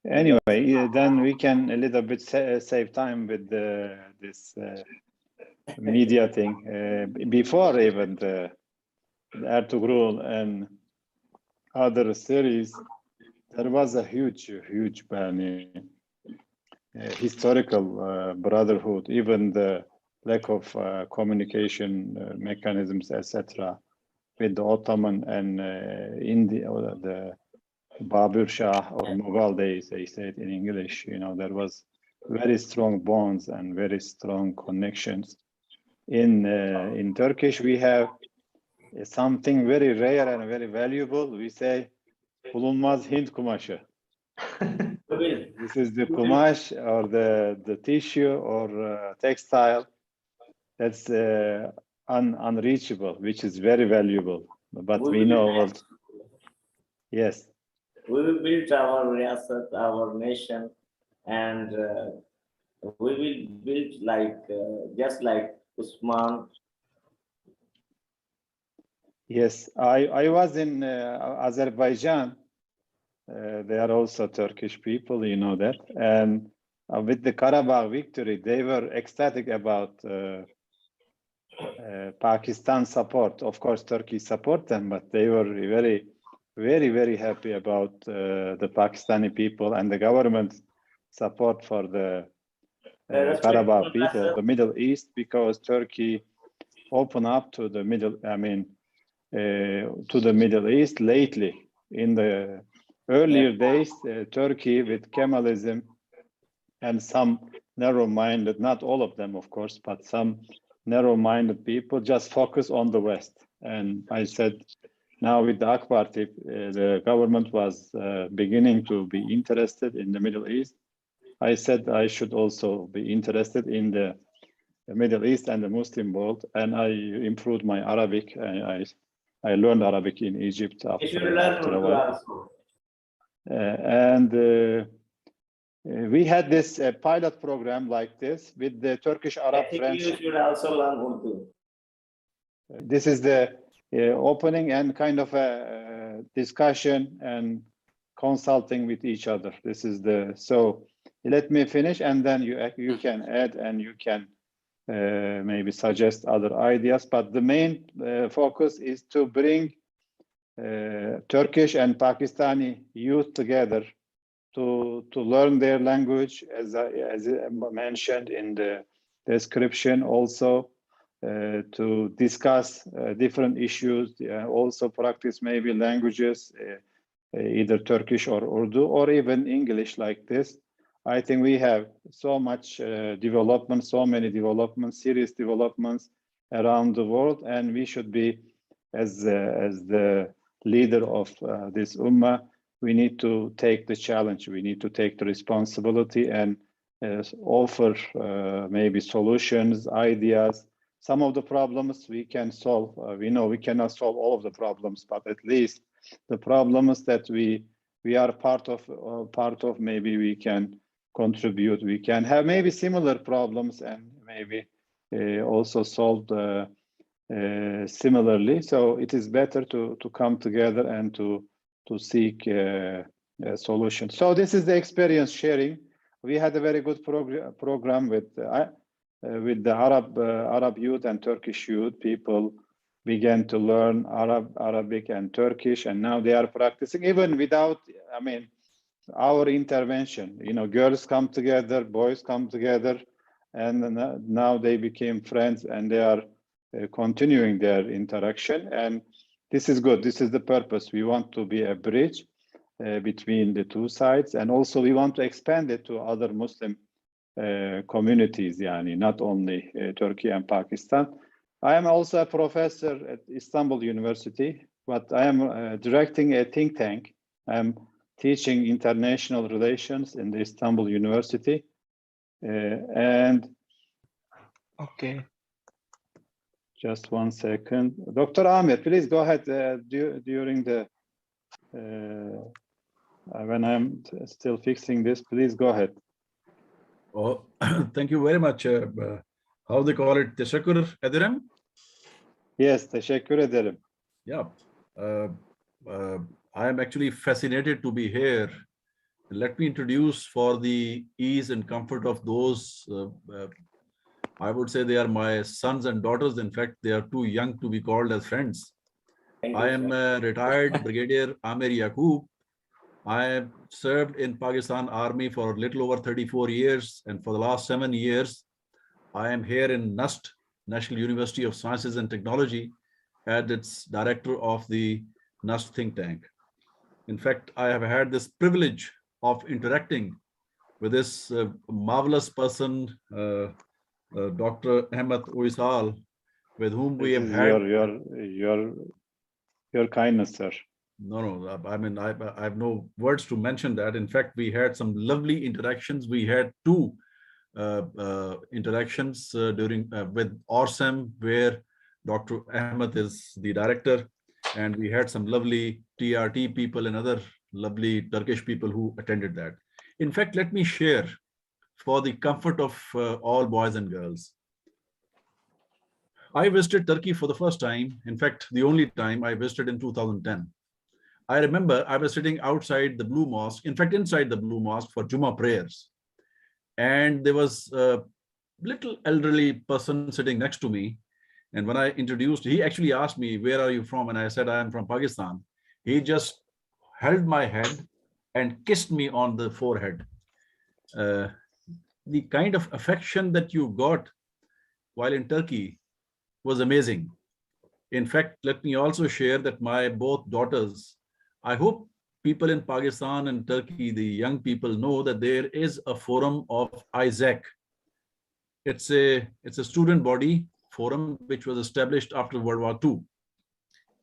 Anyway, then we can a little bit save time with this media thing. Before even the Ertugrul and other series, there was a huge historical brotherhood, even the lack of communication mechanisms, etc., with the Ottoman and India, or the Babur Shah or Mughal days, they say it in English. You know, there was very strong bonds and very strong connections. In Turkish, we have something very rare and very valuable. We say bulunmaz Hint kumaşı. This is the kumash or the tissue or textile that's unreachable, which is very valuable. But we know what. Yes. We will build our Riyasat, our nation, and we will build like just like Usman. Yes, I was in Azerbaijan. They are also Turkish people, you know that. And with the Karabakh victory, they were ecstatic about Pakistan support. Of course, Turkey support them, but they were very happy about the Pakistani people and the government support for the Karabakh people, the Middle East, because Turkey opened up to the Middle East lately. In the earlier days, Turkey with Kemalism and some narrow-minded, not all of them, of course, but some narrow-minded people just focus on the West. And I said, now with the AK Party, the government was beginning to be interested in the Middle East. I said I should also be interested in the Middle East and the Muslim world, and I improved my Arabic. I learned Arabic in Egypt after a while. We had this pilot program like this with the Turkish Arab French. You should also learn Urdu. This is the opening and kind of a discussion and consulting with each other. This is the, so let me finish and then you can add and you can maybe suggest other ideas. But the main focus is to bring Turkish and Pakistani youth together to learn their language, as I mentioned in the description, also to discuss different issues, also practice maybe languages, either Turkish or Urdu or even English like this. I think we have so much development, so many developments, serious developments around the world, and we should be, as the leader of this ummah, we need to take the challenge, we need to take the responsibility and offer maybe solutions, ideas. Some of the problems we can solve. We know we cannot solve all of the problems, but at least the problems that we are part of, maybe we can contribute. We can have maybe similar problems and maybe also solve similarly. So it is better to come together and to seek a solution. So this is the experience sharing. We had a very good program with the Arab youth and Turkish youth. People began to learn Arabic and Turkish, and now they are practicing even without, I mean, our intervention. You know, girls come together, boys come together, and now they became friends and they are continuing their interaction. And this is good. This is the purpose. We want to be a bridge between the two sides, and also we want to expand it to other Muslim communities, yani not only Turkey and Pakistan. I am also a professor at Istanbul University, but I am directing a think tank. I am teaching international relations in the Istanbul University. And okay. Just 1 second. Dr. Ahmet, please go ahead during the, when I'm still fixing this, please go ahead. Oh, thank you very much. How they call it? Teşekkür ederim? Yes, teşekkür ederim. Yeah. I am actually fascinated to be here let me introduce for the ease and comfort of those, I would say they are my sons and daughters. In fact, they are too young to be called as friends. Thank I you, am sir. retired Brigadier Amir Yaqub. I have served in Pakistan Army for a little over 34 years, and for the last 7 years, I am here in NUST, National University of Sciences and Technology, as its director of the NUST think tank. In fact, I have had this privilege of interacting with this marvelous person, Dr. Ahmet Uysal, with whom we This have is had your kindness, sir. No, I mean, I have no words to mention that. In fact, we had some lovely interactions. We had two interactions during with ORSEM, where Dr. Ahmed is the director, and we had some lovely TRT people and other lovely Turkish people who attended that. In fact, let me share for the comfort of all boys and girls. I visited Turkey for the first time. In fact, the only time I visited in 2010. I remember I was sitting outside the Blue Mosque, in fact, inside the Blue Mosque for Jummah prayers. And there was a little elderly person sitting next to me. And when I introduced, he actually asked me, where are you from? And I said, I am from Pakistan. He just held my head and kissed me on the forehead. The kind of affection that you got while in Turkey was amazing. In fact, let me also share that my both daughters, I hope people in Pakistan and Turkey, the young people, know that there is a forum of ISAC. It's a student body forum which was established after World War II.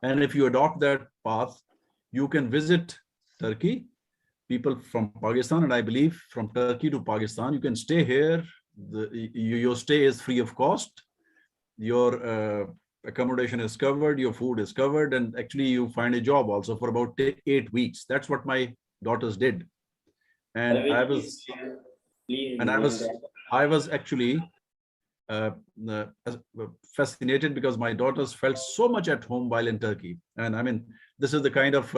And if you adopt that path, you can visit Turkey, people from Pakistan, and I believe from Turkey to Pakistan, you can stay here. Your stay is free of cost. Your accommodation is covered, your food is covered, and actually you find a job also for about 8 weeks. That's what my daughters did. And I was actually fascinated because my daughters felt so much at home while in Turkey. And I mean, this is the kind of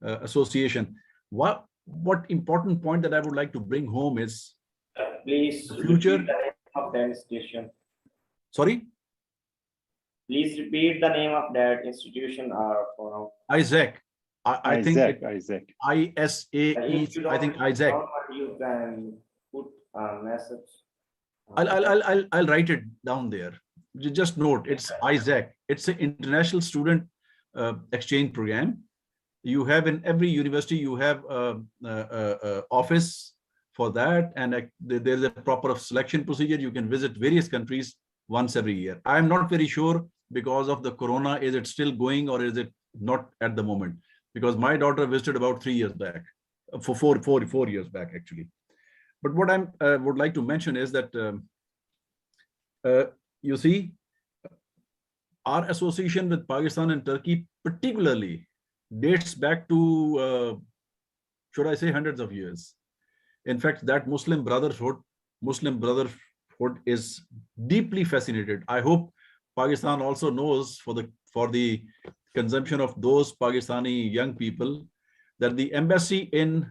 association. What important point that I would like to bring home is please the future repeat the name of that institution. Sorry? Please repeat the name of that institution or forum. ISAC. I think Isaac. ISAE. I think ISAC. You can put a message. I'll write it down there. You just note it's ISAC. It's an international student exchange program. You have in every university, you have office for that, and there's a proper selection procedure. You can visit various countries once every year. I'm not very sure because of the corona, is it still going or is it not at the moment? Because my daughter visited about 3 years back, for four years back actually. But what I would like to mention is that you see, our association with Pakistan and Turkey particularly dates back to, should I say, hundreds of years. In fact, that Muslim Brotherhood is deeply fascinated. I hope Pakistan also knows, for the consumption of those Pakistani young people, that the embassy in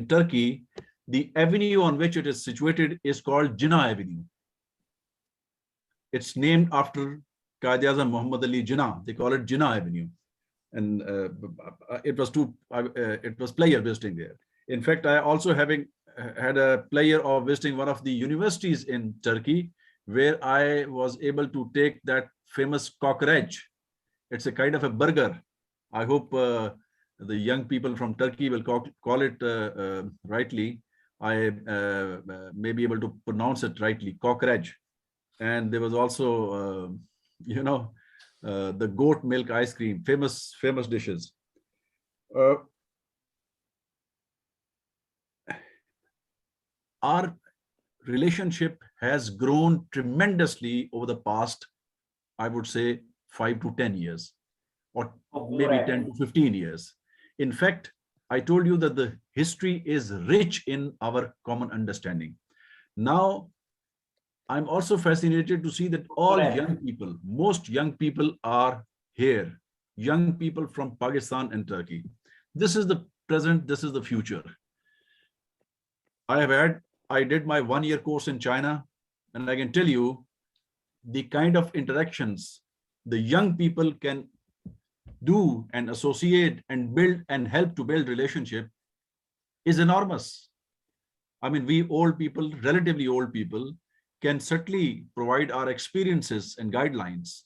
Turkey, the avenue on which it is situated is called Jinnah Avenue. It's named after Quaid-e-Azam Muhammad Ali Jinnah. They call it Jinnah Avenue. And it was player visiting there. In fact, I also had a pleasure of visiting one of the universities in Turkey, where I was able to take that famous cockroach. It's a kind of a burger. I hope the young people from Turkey will call it rightly. I may be able to pronounce it rightly, cockroach. And there was also, the goat milk ice cream, famous dishes. Our relationship has grown tremendously over the past, I would say, 5 to 10 years, or maybe 10 to 15 years. In fact, I told you that the history is rich in our common understanding. Now, I'm also fascinated to see that all young people, most young people are here, young people from Pakistan and Turkey. This is the present, this is the future. I did my 1-year course in China, and I can tell you the kind of interactions the young people can do and associate and build and help to build relationship is enormous. I mean, we old people, relatively old people, can certainly provide our experiences and guidelines.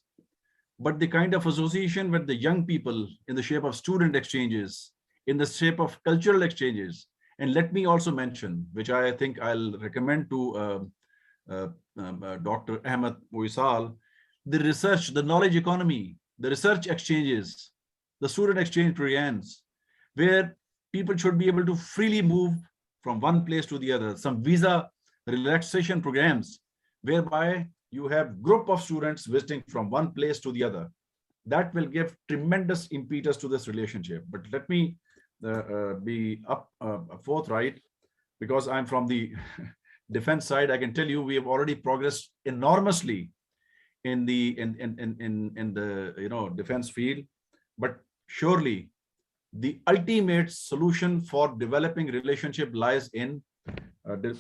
But the kind of association with the young people in the shape of student exchanges, in the shape of cultural exchanges, and let me also mention, which I think I'll recommend to Dr. Ahmet Uysal, the research, the knowledge economy, the research exchanges, the student exchange programs, where people should be able to freely move from one place to the other. Some visa relaxation programs, whereby you have group of students visiting from one place to the other. That will give tremendous impetus to this relationship. But let me be forthright, because I'm from the defense side. I can tell you we have already progressed enormously in the defense field, but surely the ultimate solution for developing relationship lies in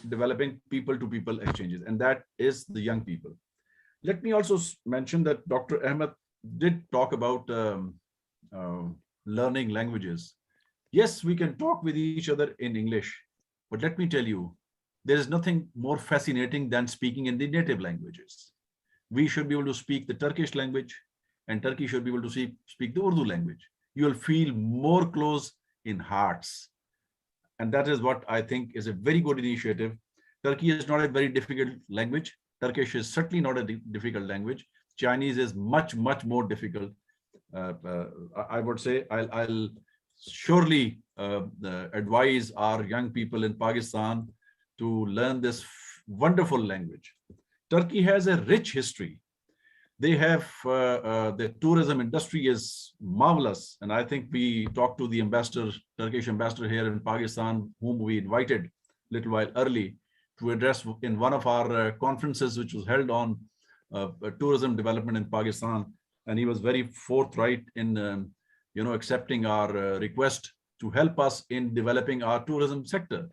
developing people-to-people exchanges, and that is the young people. Let me also mention that Dr. Ahmed did talk about learning languages. Yes, we can talk with each other in English, but let me tell you, there is nothing more fascinating than speaking in the native languages. We should be able to speak the Turkish language, and Turkey should be able to speak the Urdu language. You will feel more close in hearts. And that is what I think is a very good initiative. Turkey is not a very difficult language. Turkish is certainly not a difficult language. Chinese is much, much more difficult. I would say I'll surely advise our young people in Pakistan to learn this wonderful language. Turkey has a rich history. They have the tourism industry is marvelous. And I think we talked to the ambassador, Turkish ambassador here in Pakistan, whom we invited a little while early to address in one of our conferences, which was held on tourism development in Pakistan. And he was very forthright in accepting our request to help us in developing our tourism sector.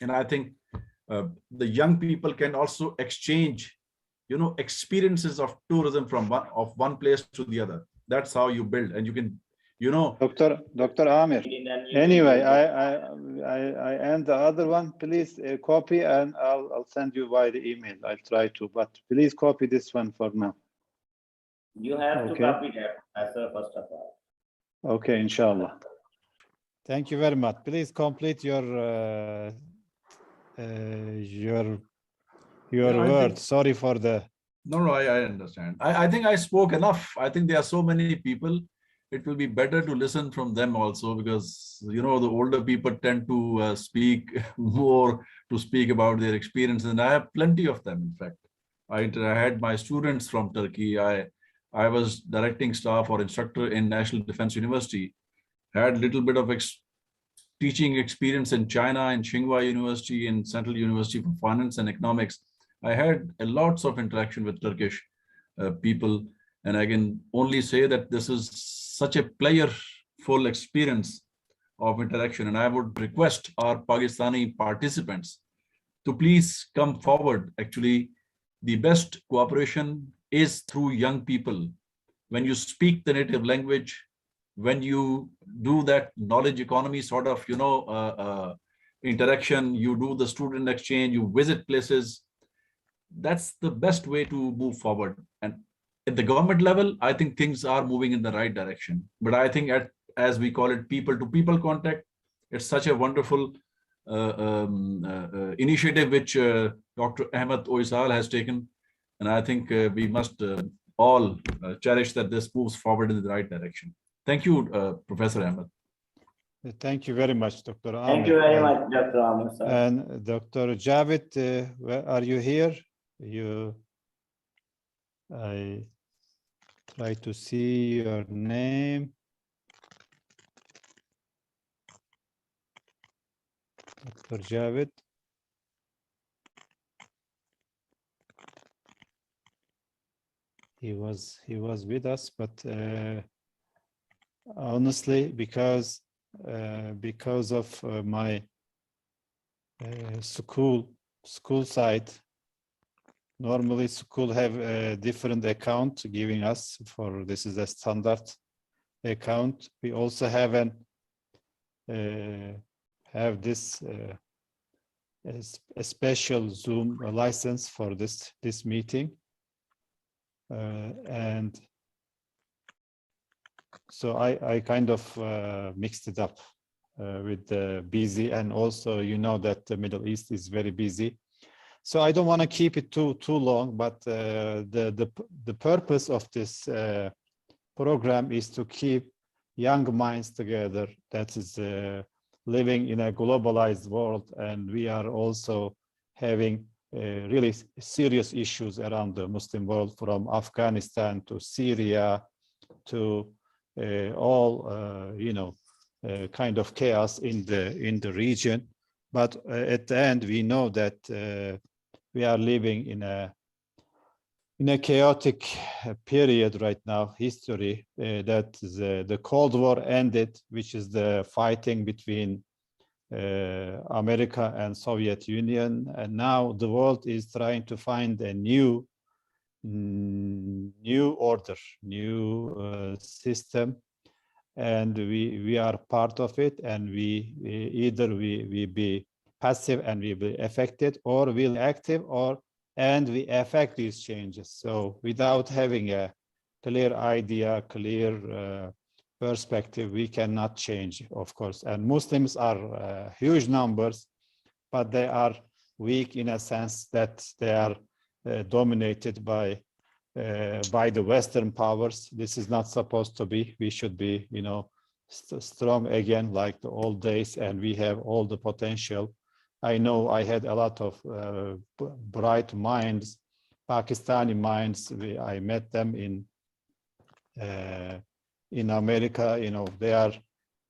And I think the young people can also exchange experiences of tourism from one place to the other. That's how you build, and you can, Dr. Amir. Anyway, I and the other one, please copy, and I'll send you via the email. I'll try to, but please copy this one for now. You have to copy that, first of all. Okay, inshallah. Thank you very much. Please complete your word. Sorry for the. No, I understand. I think I spoke enough. I think there are so many people. It will be better to listen from them also, because the older people tend to speak more, to speak about their experience, and I have plenty of them. In fact, I had my students from Turkey. I was directing staff or instructor in National Defense University. Had a little bit of teaching experience in China, in Tsinghua University, in Central University for Finance and Economics. I had lots of interaction with Turkish people, and I can only say that this is such a playerful experience of interaction. And I would request our Pakistani participants to please come forward. Actually, the best cooperation is through young people. When you speak the native language, when you do that knowledge economy sort of, interaction, you do the student exchange, you visit places, that's the best way to move forward. And at the government level, I think things are moving in the right direction. But I think as we call it, people-to-people contact, it's such a wonderful initiative which Dr. Ahmet Uysal has taken. And I think we must all cherish that this moves forward in the right direction. Thank you, Professor Ahmed. Thank you very much, Dr. Ahmed. Thank you very much, Dr. Ahmed. And Dr. Javed, are you here? I try to see your name. Dr. Javed. He was with us, but honestly, because of my school side. Normally school have a different account giving us for this is a standard account. We also have this a special Zoom license for this meeting, and so I kind of mixed it up with the busy, and also you know that the Middle East is very busy. So I don't want to keep it too long, but the purpose of this program is to keep young minds together. That is living in a globalized world, and we are also having really serious issues around the Muslim world, from Afghanistan to Syria to all kind of chaos in the region. But at the end, we know that we are living in a chaotic period right now, history, that the Cold War ended, which is the fighting between America and Soviet Union, and now the world is trying to find a new order, new system, and we are part of it, and we either be passive and we be affected, or we'll active, and we affect these changes. So without having a clear idea, clear perspective, we cannot change, of course. And Muslims are huge numbers, but they are weak in a sense that they are dominated by the Western powers. This is not supposed to be. We should be, strong again, like the old days, and we have all the potential. I know I had a lot of bright minds, Pakistani minds. I met them in America. They are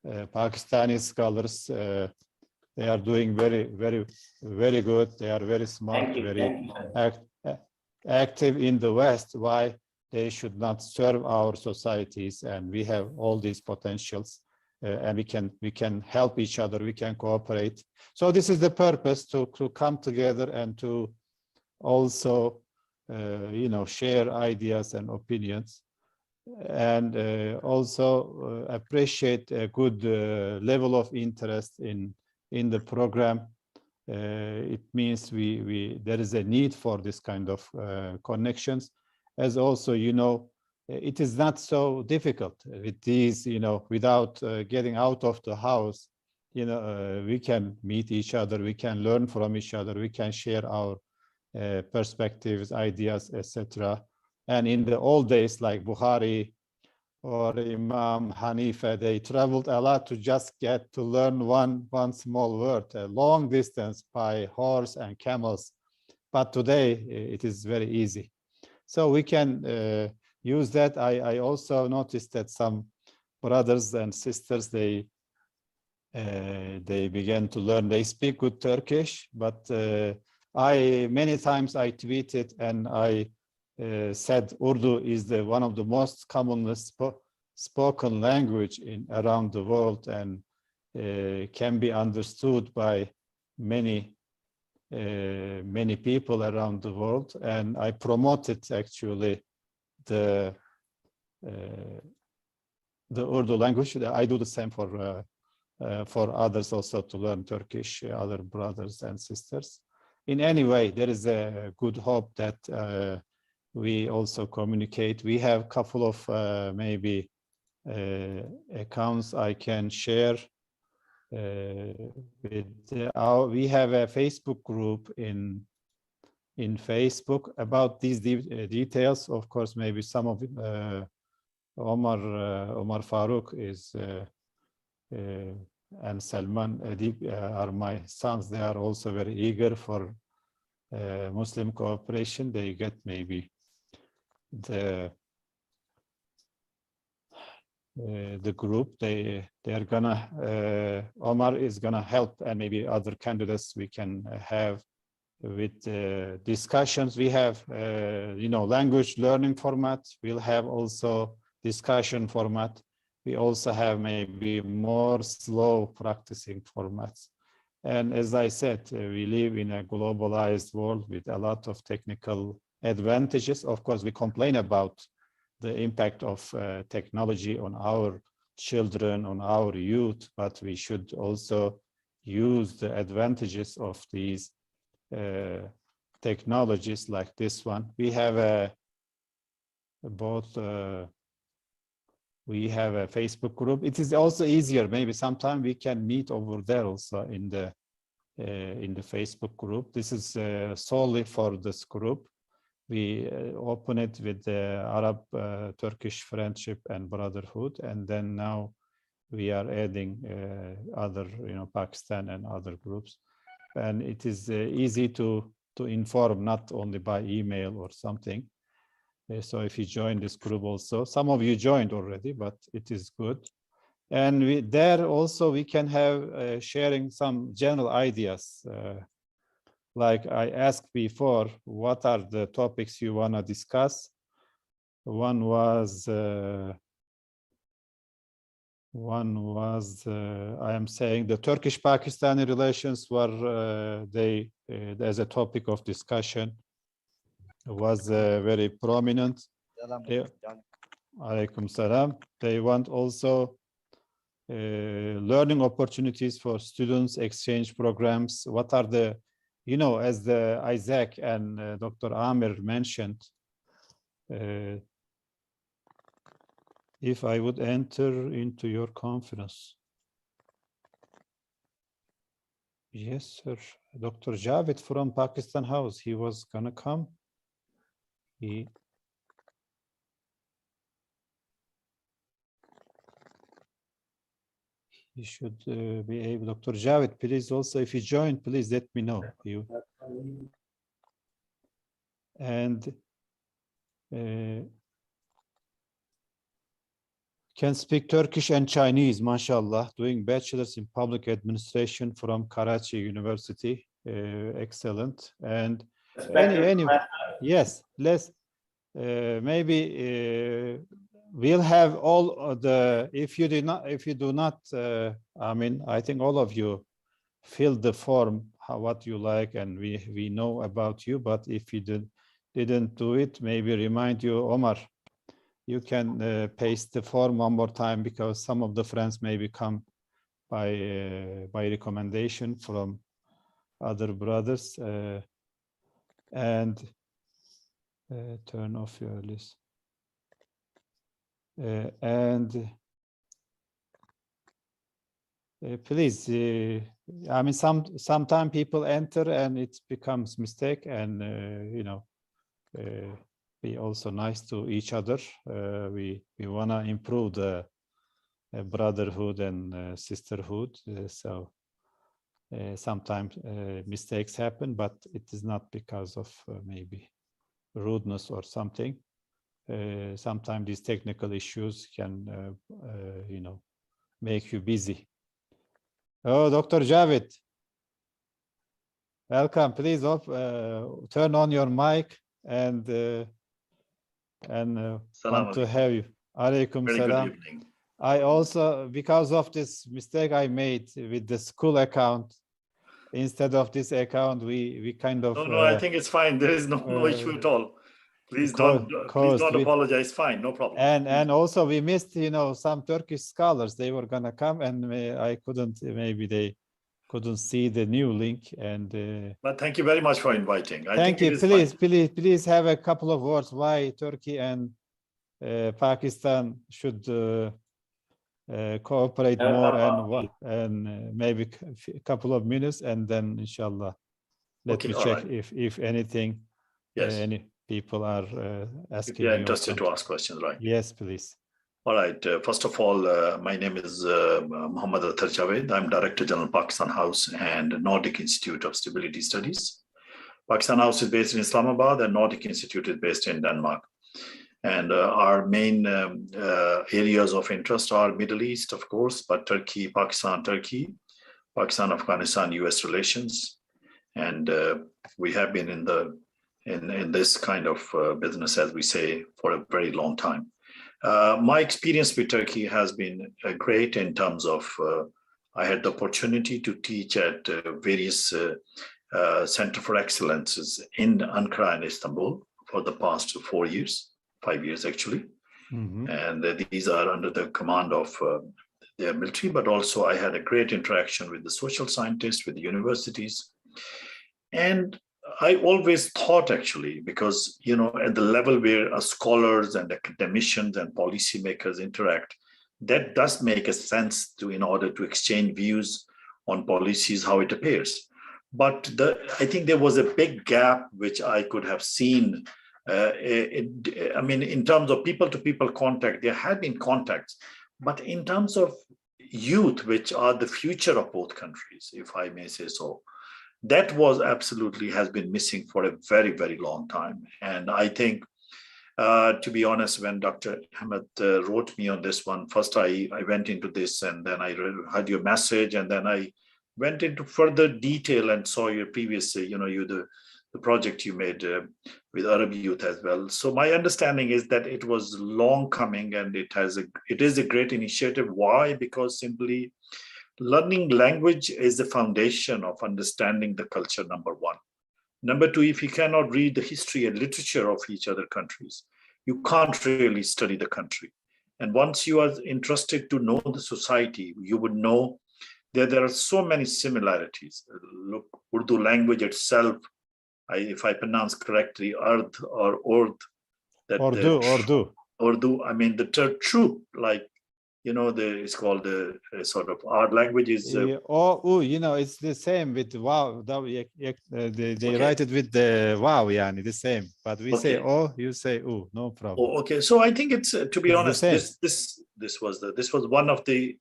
Pakistani scholars. They are doing very, very, very good. They are very smart, very active in the West. Why they should not serve our societies? And we have all these potentials, and we can help each other. We can cooperate. So this is the purpose, to come together and to also, share ideas and opinions, and also appreciate a good level of interest in the program. It means there is a need for this kind of connections, as also, it is not so difficult with these, without getting out of the house. We can meet each other, we can learn from each other, we can share our perspectives, ideas, etc. And in the old days, like Bukhari or Imam Hanifa, they traveled a lot to just get to learn one small word, a long distance by horse and camels. But today it is very easy. So we can use that. I also noticed that some brothers and sisters, they began to learn. They speak good Turkish, but many times I tweeted and I said Urdu is one of the most commonly spoken language around the world, and can be understood by many people around the world. And I promoted actually the Urdu language. I do the same for others also, to learn Turkish, other brothers and sisters. In any way, there is a good hope that we also communicate. We have a couple of maybe accounts I can share. We have a Facebook group in Facebook about these details. Of course, maybe some of it, Omar Farouk is and Salman are my sons. They are also very eager for Muslim cooperation. They get maybe the group. They are gonna Omar is gonna help, and maybe other candidates we can have with discussions. We have language learning format. We'll have also discussion format. We also have maybe more slow practicing formats. And as I said, we live in a globalized world with a lot of technical advantages. Of course, we complain about the impact of technology on our children, on our youth, but we should also use the advantages of these technologies like this one. We have we have a Facebook group. It is also easier. Maybe sometime we can meet over there also in the Facebook group. This is solely for this group. We open it with the Arab Turkish Friendship and Brotherhood, and then now we are adding other, Pakistan and other groups, and it is easy to inform, not only by email or something. So if you join this group also, some of you joined already, but it is good. And there also we can have sharing some general ideas. Like I asked before, what are the topics you want to discuss? One was I am saying the Turkish Pakistani relations were as a topic of discussion was very prominent. Alaikum salam. They want also learning opportunities for students, exchange programs. What are the, as the Isaac and Dr. Amir mentioned, if I would enter into your conference. Yes, sir. Dr. Javed from Pakistan House, he was gonna come. He should be able. Dr. Javed, please also, if you join, please let me know. And can speak Turkish and Chinese, mashallah, doing bachelor's in public administration from Karachi University. Excellent. And anyway, yes, let's maybe we'll have all the, if you do not, I mean, I think all of you filled the form, what you like, and we know about you, but if you didn't do it, maybe remind you, Omar, you can paste the form one more time, because some of the friends maybe come by recommendation from other brothers, and turn off your list. And please, I mean, sometimes people enter and it becomes mistake, and be also nice to each other. We want to improve the brotherhood and sisterhood. So sometimes mistakes happen, but it is not because of maybe rudeness or something. Sometimes these technical issues can, make you busy. Oh, Dr. Javed, welcome. Please turn on your mic and want to have you. Alaikum salam. Good evening. I also, because of this mistake I made with the school account, instead of this account, we kind of. No, I think it's fine. There is no issue at all. Please don't apologize. Fine, no problem. And also we missed, some Turkish scholars. They were gonna come, and I couldn't. Maybe they couldn't see the new link. And but thank you very much for inviting. Thank you. Please have a couple of words why Turkey and Pakistan should cooperate more, and maybe a couple of minutes, and then inshallah let me check if anything. Yes. Any people are asking. If you are interested to ask questions, right? Yes, please. All right. First of all, my name is Muhammad Javed. I'm Director General Pakistan House and Nordic Institute of Stability Studies. Pakistan House is based in Islamabad, and Nordic Institute is based in Denmark. And our main areas of interest are Middle East, of course, but Turkey, Pakistan, Afghanistan, US relations. And we have been in this kind of business, as we say, for a very long time. My experience with Turkey has been great in terms of I had the opportunity to teach at various Center for Excellences in Ankara and Istanbul for the past 4 years, 5 years actually. And these are under the command of their military, but also I had a great interaction with the social scientists, with the universities. And I always thought actually, because, you know, at the level where scholars and academicians and policymakers interact, that does make a sense to, in order to exchange views on policies, how it appears. But I think there was a big gap which I could have seen. I mean, in terms of people-to-people contact, there had been contacts, but in terms of youth, which are the future of both countries, if I may say so, that was absolutely has been missing for a very, very long time. And I think, to be honest, when Dr. Ahmed wrote me on this one, first I went into this, and then I heard your message, and then I went into further detail and saw your previous, the project you made with Arab youth as well. So my understanding is that it was long coming, and it is a great initiative. Why? Because simply learning language is the foundation of understanding the culture, number one. Number two, if you cannot read the history and literature of each other countries, you can't really study the country. And once you are interested to know the society, you would know that there are so many similarities. Look, Urdu language itself, if I pronounce correctly, Urd or Urd. Urdu, I mean, the troop, like, you know, it's called the sort of our language is. It's the same with wow. They write it with the wow, yani the same. But we say oh, you say oh, no problem. Oh, okay, so I think it's to be honest, this was one of the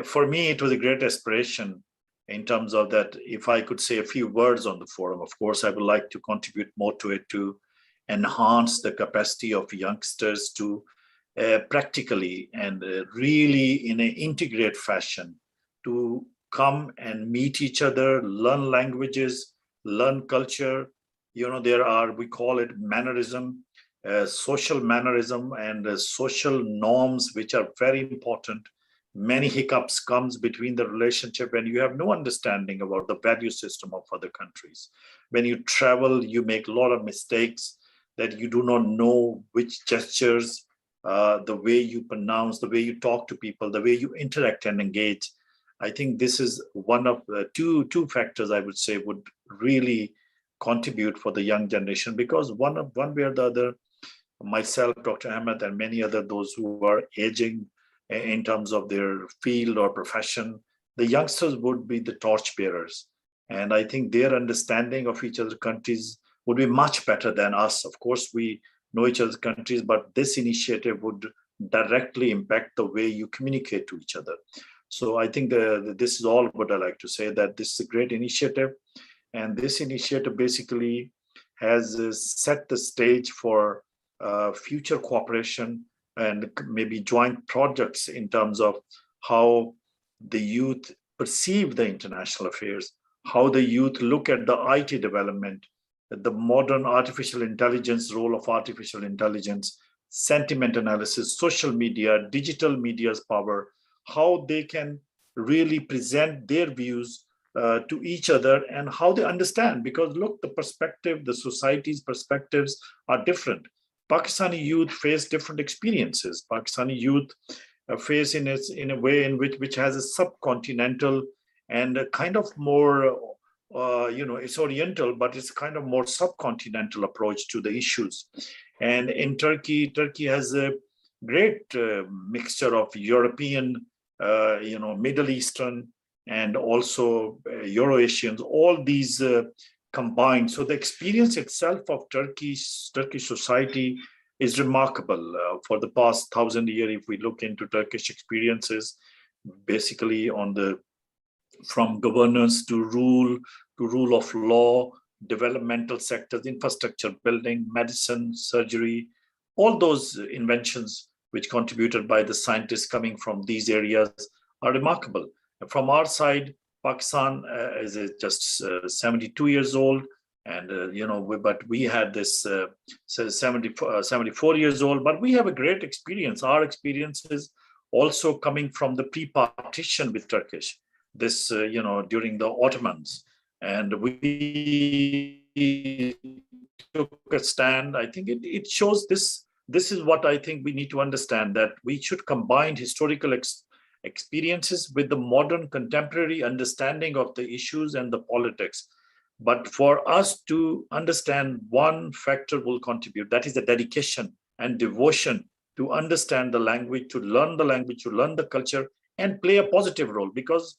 for me it was a great aspiration in terms of that. If I could say a few words on the forum, of course, I would like to contribute more to it to enhance the capacity of youngsters to practically and really in an integrated fashion to come and meet each other, learn languages, learn culture. You know, we call it mannerism, social mannerism and social norms, which are very important. Many hiccups comes between the relationship when you have no understanding about the value system of other countries. When you travel, you make a lot of mistakes that you do not know which gestures, the way you pronounce, the way you talk to people, the way you interact and engage. I think this is one of the two factors I would say would really contribute for the young generation, because one way or the other, myself, Dr. Ahmed, and many other those who are aging in terms of their field or profession, the youngsters would be the torch bearers. And I think their understanding of each other's countries would be much better than us. Of course, we know each other's countries, but this initiative would directly impact the way you communicate to each other. So I think this is all what I like to say, that this is a great initiative. And this initiative basically has set the stage for future cooperation and maybe joint projects in terms of how the youth perceive the international affairs, how the youth look at the IT development, the modern artificial intelligence, role of artificial intelligence, sentiment analysis, social media, digital media's power, how they can really present their views to each other and how they understand. Because look, the perspective, the society's perspectives are different. Pakistani youth face different experiences. Pakistani youth face in a way in which has a subcontinental and a kind of more, it's Oriental, but it's kind of more subcontinental approach to the issues. And in Turkey has a great mixture of European, Middle Eastern, and also Euro-Asians, all these combined. So the experience itself of Turkish society is remarkable. For the past 1,000 years, if we look into Turkish experiences, basically from governance to rule of law, developmental sectors, infrastructure building, medicine, surgery, all those inventions which contributed by the scientists coming from these areas are remarkable. From our side, Pakistan is just 72 years old, and but we had this 74 years old. But we have a great experience. Our experiences also coming from the pre-partition with Turkish, this, during the Ottomans. And we took a stand. I think it shows this. This is what I think we need to understand, that we should combine historical experiences with the modern contemporary understanding of the issues and the politics. But for us to understand, one factor will contribute, that is the dedication and devotion to understand the language, to learn the culture, and play a positive role. Because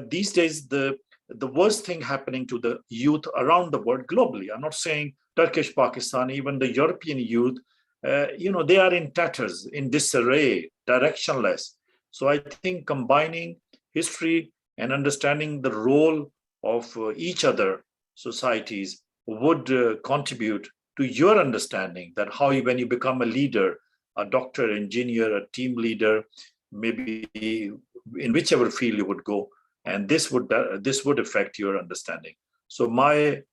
these days, the worst thing happening to the youth around the world globally, I'm not saying Turkish Pakistani, even the European youth, they are in tatters, in disarray, directionless. So I think combining history and understanding the role of each other societies would contribute to your understanding that how when you become a leader, a doctor, engineer, a team leader, maybe in whichever field you would go, and this would affect your understanding. So my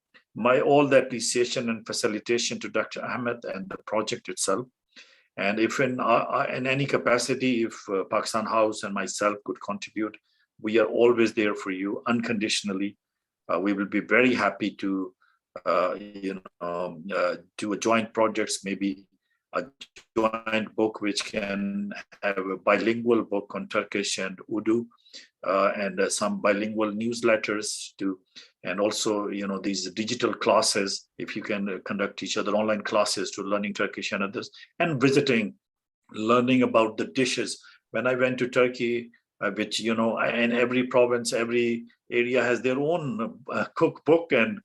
all the appreciation and facilitation to Dr. Ahmed and the project itself. And if in any capacity, if Pakistan House and myself could contribute, we are always there for you unconditionally. We will be very happy to do a joint projects, maybe a joint book which can have a bilingual book on Turkish and Urdu, and some bilingual newsletters too, and also these digital classes, if you can conduct each other online classes to learning Turkish and others, and learning about the dishes. When I went to Turkey, which and every province, every area has their own cookbook, and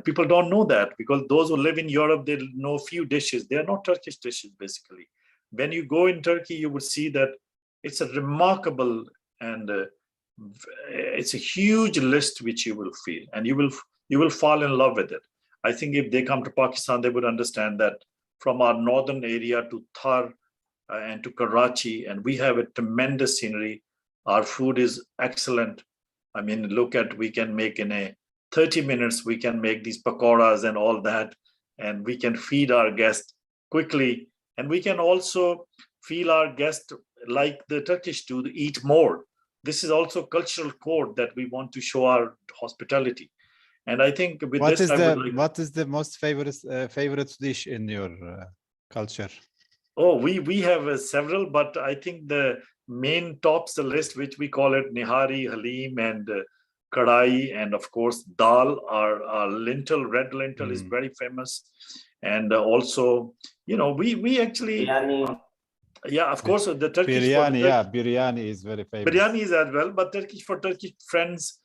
people don't know that, because those who live in Europe, they know few dishes. They are not Turkish dishes, basically. When you go in Turkey, you will see that it's a remarkable and it's a huge list which you will feel, and you will fall in love with it. I think if they come to Pakistan, they would understand that from our northern area to Thar and to Karachi, and we have a tremendous scenery. Our food is excellent. I mean, we can make in a 30 minutes, we can make these pakoras and all that, and we can feed our guests quickly. And we can also feel our guests like the Turkish do, eat more. This is also cultural code that we want to show our hospitality. And I think with what this, what is the most favorite dish in your culture? Oh, we have several, but I think the main tops the list, which we call it nihari, halim, and kadai, and of course dal. Our lentil, red lentil, is very famous, and also we actually. Biryani. Yeah, of course, the Turkish biryani. Biryani is very famous. Biryani is as well, but Turkish friends,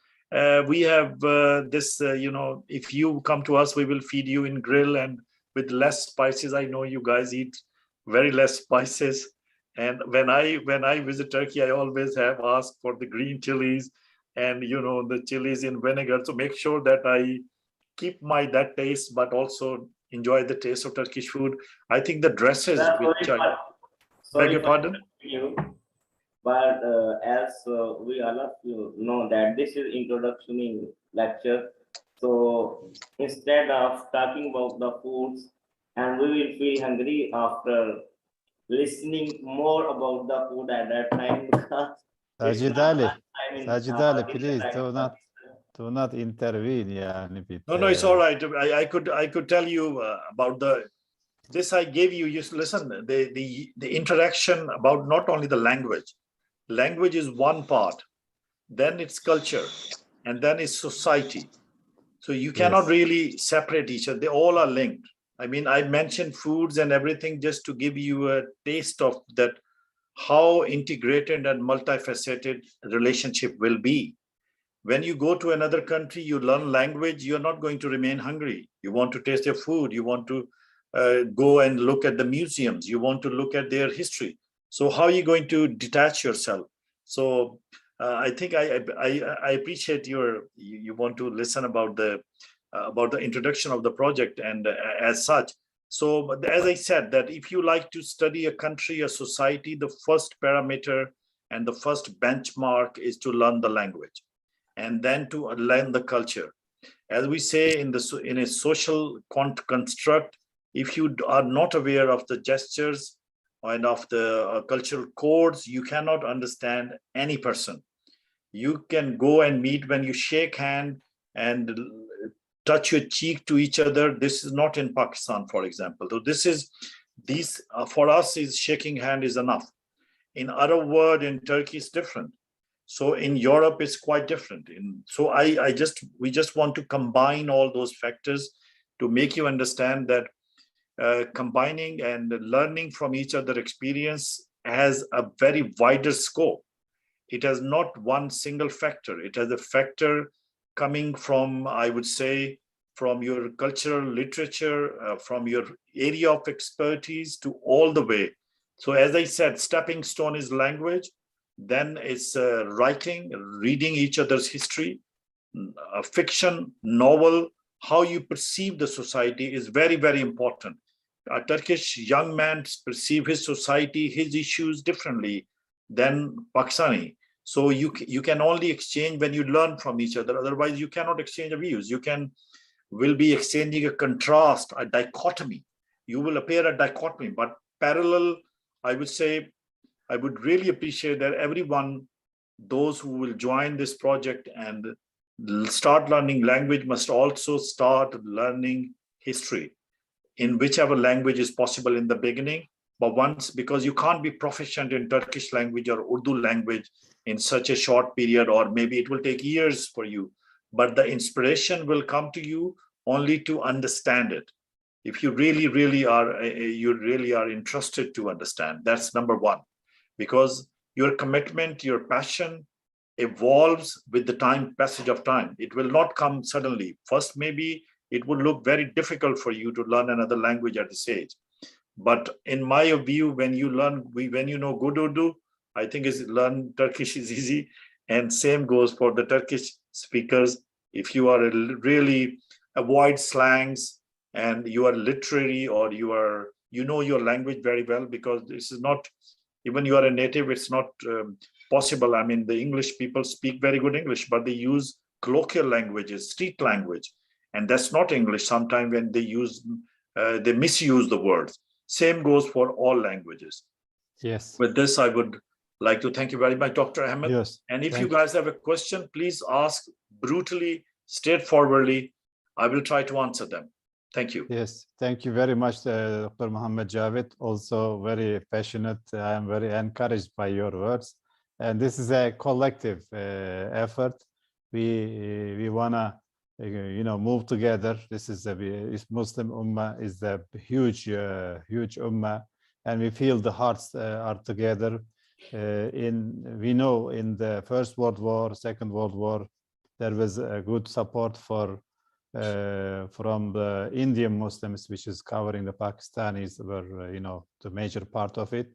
we have this. If you come to us, we will feed you in grill and with less spices. I know you guys eat very less spices, and when I visit Turkey, I always have asked for the green chilies and the chilies in vinegar. So make sure that I keep that taste, but also enjoy the taste of Turkish food. I think the dresses, beg your pardon? But as we all of you know that this is introductory lecture, so instead of talking about the foods, and we will feel hungry after listening more about the food at that time. Sajid Ali, please do not intervene. No, it's all right. I could tell you about this I gave you. Just listen, the interaction about not only the language. Language is one part, then it's culture, and then it's society. So you cannot really separate each other. They all are linked. I mean, I mentioned foods and everything just to give you a taste of that, how integrated and multifaceted relationship will be. When you go to another country, you learn language, you're not going to remain hungry. You want to taste their food. You want to go and look at the museums. You want to look at their history. So how are you going to detach yourself? So I think I appreciate you want to listen about the introduction of the project and as such. So as I said, that if you like to study a country, a society, the first parameter and the first benchmark is to learn the language, and then to learn the culture. As we say in a social construct, if you are not aware of the gestures and of the cultural codes, you cannot understand any person. You can go and meet when you shake hand and touch your cheek to each other. This is not in Pakistan, for example. So these for us is shaking hand is enough. In other word, in Turkey it's different. So in Europe it's quite different. So we just want to combine all those factors to make you understand that combining and learning from each other experience has a very wider scope. It has not one single factor. It has a factor coming from, I would say, from your cultural literature, from your area of expertise to all the way. So as I said, stepping stone is language, then it's writing, reading each other's history, fiction, novel, how you perceive the society is very, very important. A Turkish young man perceives his society, his issues differently than Pakistani. So you can only exchange when you learn from each other. Otherwise, you cannot exchange views. Will be exchanging a contrast, a dichotomy. You will appear a dichotomy, but parallel, I would say, I would really appreciate that everyone, those who will join this project and start learning language must also start learning history in whichever language is possible in the beginning. But once, because you can't be proficient in Turkish language or Urdu language in such a short period, or maybe it will take years for you, but the inspiration will come to you only to understand it. If you really are interested to understand, that's number one, because your commitment, your passion evolves with the passage of time. It will not come suddenly. First, maybe it would look very difficult for you to learn another language at this age. But in my view, when you know good Urdu, I think learn Turkish is easy. And same goes for the Turkish speakers. If you are really avoid slangs and you are literary, or you know your language very well, because this is not, even you are a native, it's not possible. I mean, the English people speak very good English, but they use colloquial languages, street language, and that's not English. Sometimes when they misuse the words. Same goes for all languages. Yes. With this, I would like to thank you very much, Dr. Ahmed. Yes. And if you guys have a question, please ask brutally, straightforwardly. I will try to answer them. Thank you. Yes, thank you very much, Dr. Muhammad Javed. Also very passionate. I am very encouraged by your words. And this is a collective effort. We wanna, move together. This is Muslim Ummah is a huge Ummah, and we feel the hearts are together. We know in the First World War, Second World War, there was a good support from the Indian Muslims, which is covering the Pakistanis, were the major part of it.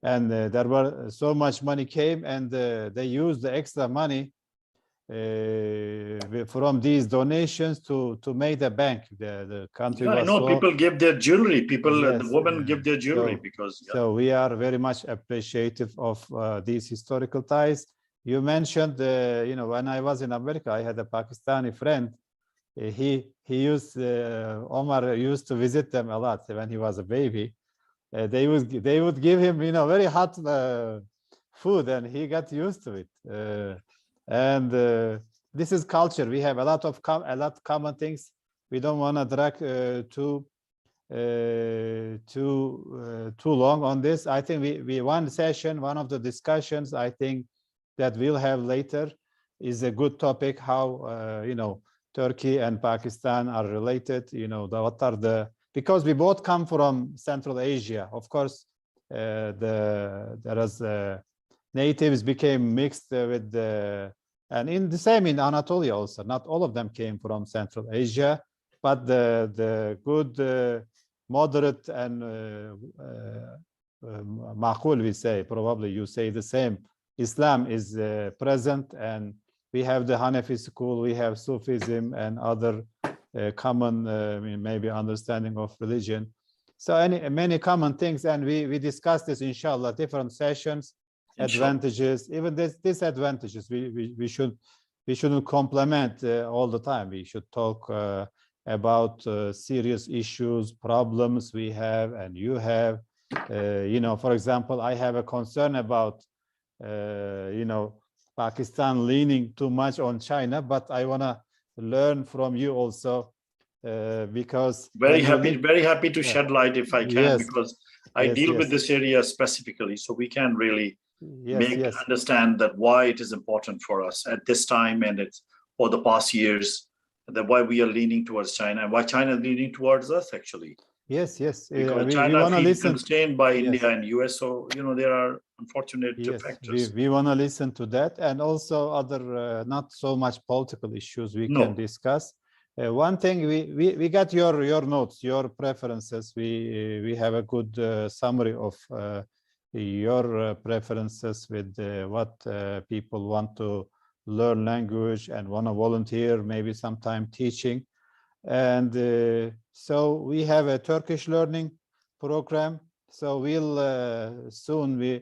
And there were so much money came, and they used the extra money from these donations to make the bank. The country was people give their jewelry. Yes, the women give their jewelry So we are very much appreciative of these historical ties. You mentioned, when I was in America, I had a Pakistani friend. Omar used to visit them a lot when he was a baby. They would give him, very hot food, and he got used to it. This is culture. We have a lot common things. We don't want to drag too long on this. I think one of the discussions I think that we'll have later is a good topic. How Turkey and Pakistan are related. Because we both come from Central Asia. Of course, natives became mixed with and in the same in Anatolia also. Not all of them came from Central Asia, but the good, moderate and maqul, we say. Probably you say the same. Islam is present, and we have the Hanafi school, we have Sufism and other common maybe understanding of religion. So many common things, and we discussed this, inshallah, different sessions, advantages, even disadvantages. We shouldn't complement all the time. We should talk about serious issues, problems we have and you have, For example, I have a concern about, Pakistan leaning too much on China, but I want to learn from you also, because very happy to shed light if I can, Yes. because I Yes, deal with yes. this area specifically, so we can really yes. understand that why it is important for us at this time, and it's for the past years, that why we are leaning towards China and why China is leaning towards us actually. Yes. Because we China want to feels listen. constrained by Yes. India and US, so there are unfortunate Yes, factors. we want to listen to that, and also other not so much political issues we can discuss. One thing, we got your notes, your preferences. We have a good summary of your preferences with what people want to learn language and want to volunteer, maybe sometime teaching. And so we have a Turkish learning program. So we'll soon be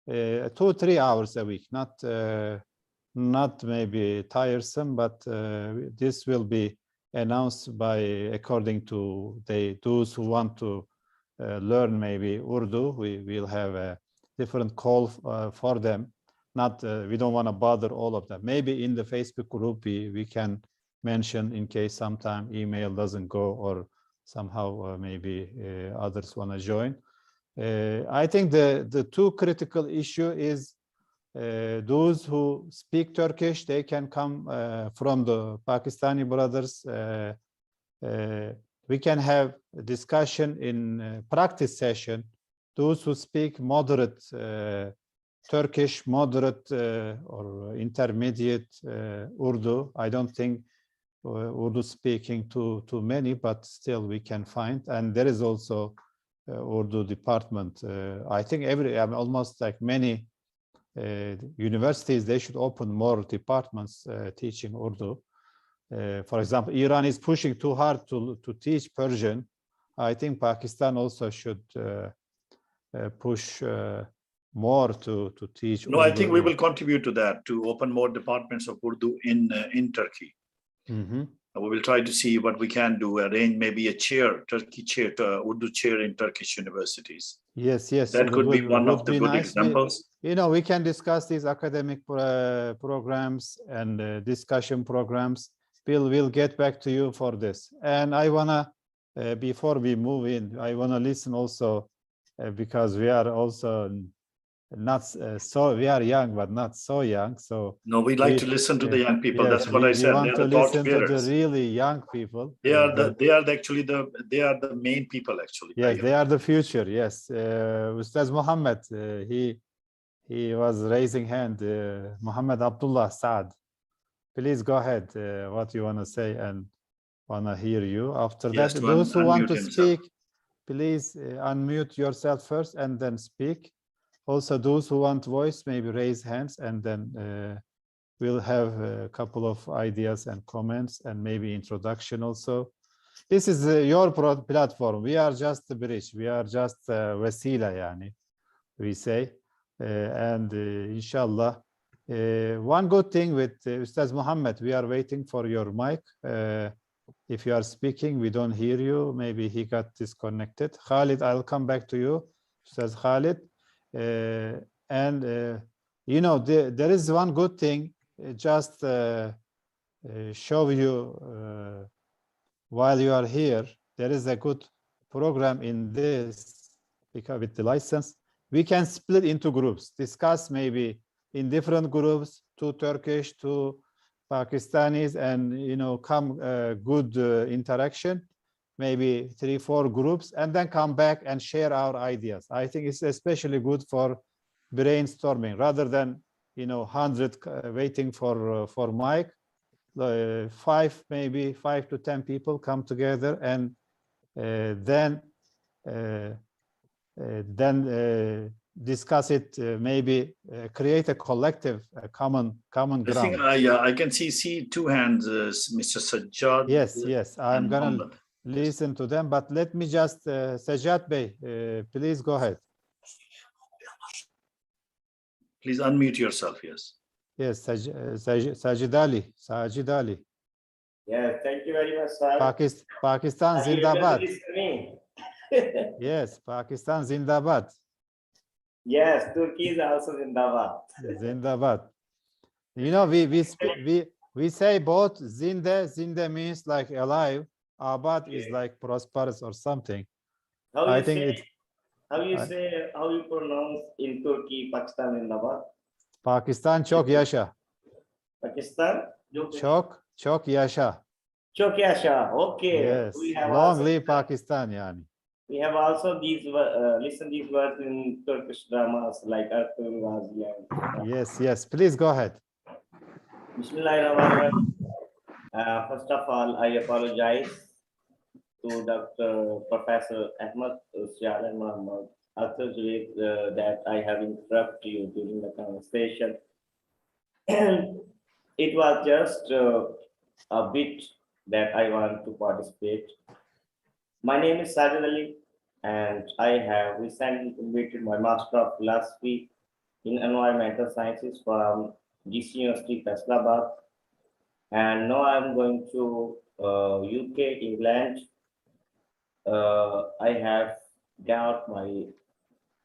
2-3 hours a week, not maybe tiresome, but this will be announced according to those who want to learn maybe Urdu. We will have a different call for them. We don't want to bother all of them. Maybe in the Facebook group we can mention in case sometime email doesn't go, or somehow maybe others want to join. I think the two critical issue is those who speak Turkish, they can come from the Pakistani brothers. We can have a discussion in practice session. Those who speak moderate Turkish, moderate or intermediate Urdu, I don't think Urdu speaking too many, but still we can find. And there is also Urdu department. I think almost like many universities, they should open more departments teaching Urdu. For example, Iran is pushing too hard to teach Persian. I think Pakistan also should push more to teach Urdu. I think we will contribute to that, to open more departments of Urdu in Turkey. Mm-hmm. We will try to see what we can do, arrange maybe a Turkey chair, Urdu chair in Turkish universities. Yes. That could be one of the good examples. We can discuss these academic programs and discussion programs. We'll get back to you for this. And I wanna, before we move in, I wanna listen also, because we are also not we are young, but not so young. So no, we like to listen to the young people. Yes, that's what I said. We want to listen to the bearers. really young people. They are the main people actually. Yes, they are the future. Yes, Ustaz Muhammad, he was raising hand. Muhammad Abdullah Saad, please go ahead. What you want to say, and want to hear you. After that, those who want to speak, please unmute yourself first and then speak. Also, those who want voice, maybe raise hands, and then we'll have a couple of ideas and comments, and maybe introduction also. This is your platform. We are just the bridge. We are just wasila, yani, we say. And inshallah, one good thing with Ustaz Muhammad, we are waiting for your mic. If you are speaking, we don't hear you. Maybe he got disconnected. Khalid, I'll come back to you. Ustaz Khalid. There is one good thing, just show you while you are here. There is a good program in this, because with the license, we can split into groups, discuss maybe in different groups, 2 Turkish, 2 Pakistanis, and come good interaction. Maybe 3-4 groups, and then come back and share our ideas. I think it's especially good for brainstorming, rather than 100 waiting for mic. 5 to 10 people come together, and then discuss it. Maybe create a collective, common ground. I think I can see 2 hands, Mr. Sajjad. Yes. I'm gonna listen to them, but let me just, Sajjad Bey, please go ahead. Please unmute yourself, yes. Yes, Sajid Ali. Yes, thank you very much, sir. Pakistan Are you able to Zindabad. listen to me? Yes, Pakistan Zindabad. Yes, Turkey is also Zindabad. Zindabad. You know, we say both. Zinde means like alive. Abad is Okay. like prosperous or something. How I you think say? it's How you pronounce in Turkey, Pakistan, Zindabad? Pakistan çok yaşa. Pakistan? Çok yaşa. Çok yaşa. Okay. Yes. We have Long also, live Pakistan yani. we have also listen these words in Turkish dramas like Ertuğrul Gazi and Yes. Please go ahead. Bismillahirrahmanirrahim. First of all, I apologize to Dr. Professor Ahmet Uysal and Muhammad that I have interrupted you during the conversation. And it was just a bit that I want to participate. My name is Sajid Ali, and I have recently completed my Master of Philosophy in Environmental Sciences from GC University, Faisalabad. And now I'm going to UK, England. I have got my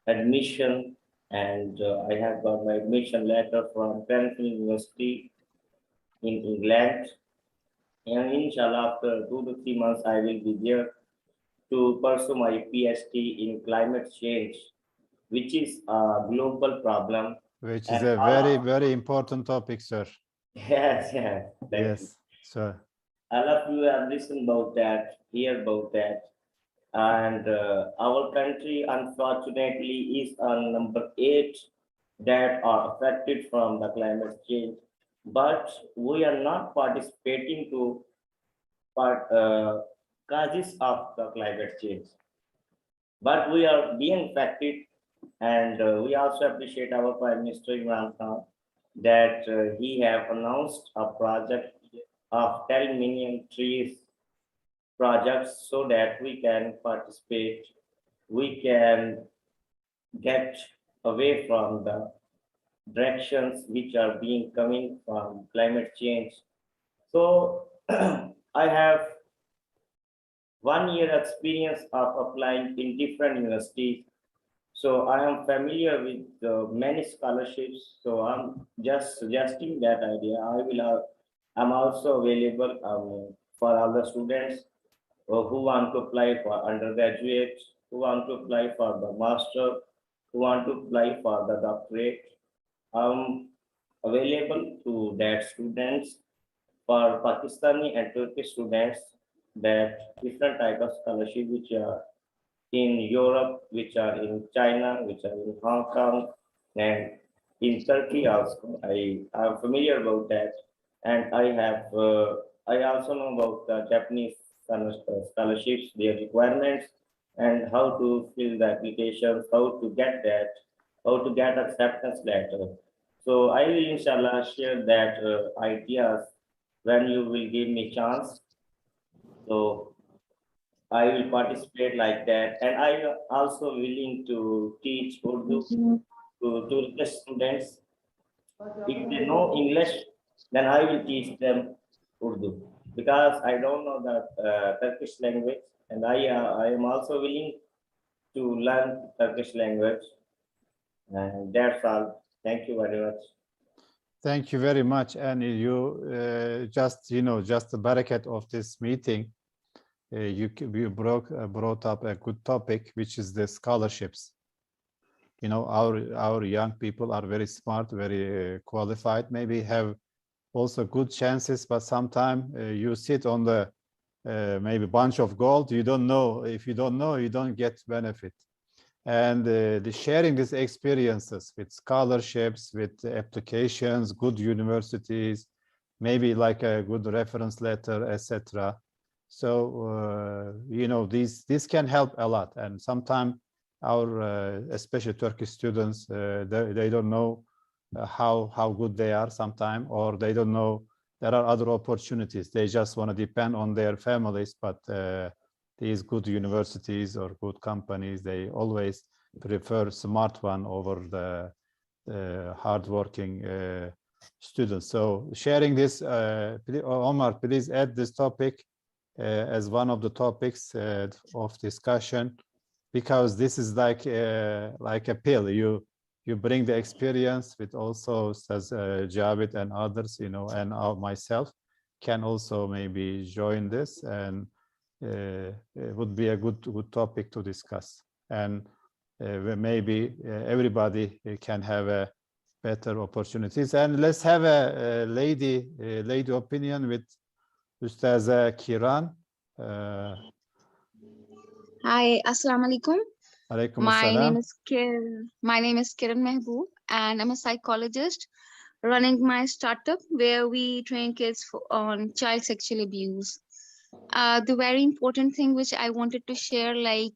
admission, and I have got my admission letter from Penn University in England. And inshallah, after 2 to 3 months, I will be there to pursue my PhD in climate change, which is a global problem. Which is And a very important topic, sir. Yes. Thank you. Yes, sir. All of you have listened about that, hear about that. And our country, unfortunately, is on number 8 that are affected from the climate change. But we are not participating to causes of the climate change. But we are being affected, and we also appreciate our Prime Minister Imran Khan that he have announced a project of 10 million trees projects so that we can participate, we can get away from the directions which are being coming from climate change. So I have 1 year experience of applying in different universities. So I am familiar with many scholarships. So I'm just suggesting that idea. I'm also available for all the students who want to apply for undergraduate, who want to apply for the master, who want to apply for the doctorate. I'm available to that students for Pakistani and Turkish students that different type of scholarship which are in Europe, which are in China, which are in Hong Kong, and in Turkey also. I am familiar about that, and I also know about the Japanese scholarships, their requirements, and how to fill the applications, how to get that, how to get acceptance letter. So I will inshallah share that ideas when you will give me chance. So I will participate like that, and I am also willing to teach Urdu to Turkish students. If they know English, then I will teach them Urdu because I don't know the Turkish language, and I am also willing to learn Turkish language. And that's all. Thank you very much. Thank you very much. And you just the barakat of this meeting, you brought up a good topic, which is the scholarships. You know, our young people are very smart, very qualified, maybe have also good chances, but sometimes you sit on the maybe bunch of gold. You don't know. If you don't know, you don't get benefit. And the sharing these experiences with scholarships, with applications, good universities, maybe like a good reference letter, etc. So this can help a lot. And sometimes our especially Turkish students, they don't know how good they are sometimes, or they don't know there are other opportunities. They just want to depend on their families, but these good universities or good companies, they always prefer smart one over the hardworking students. So sharing this, Omar, please add this topic as one of the topics of discussion because this is like a pill. You bring the experience with also says Javed and others, you know, and myself can also maybe join this, and it would be a good topic to discuss. And maybe everybody can have a better opportunities. And let's have a lady opinion with Ustaza Kiran. Hi, Assalamu alaikum. Alaikum My name assalam. is Kiran Mehboob, and I'm a psychologist running my startup where we train kids on child sexual abuse. The very important thing which I wanted to share, like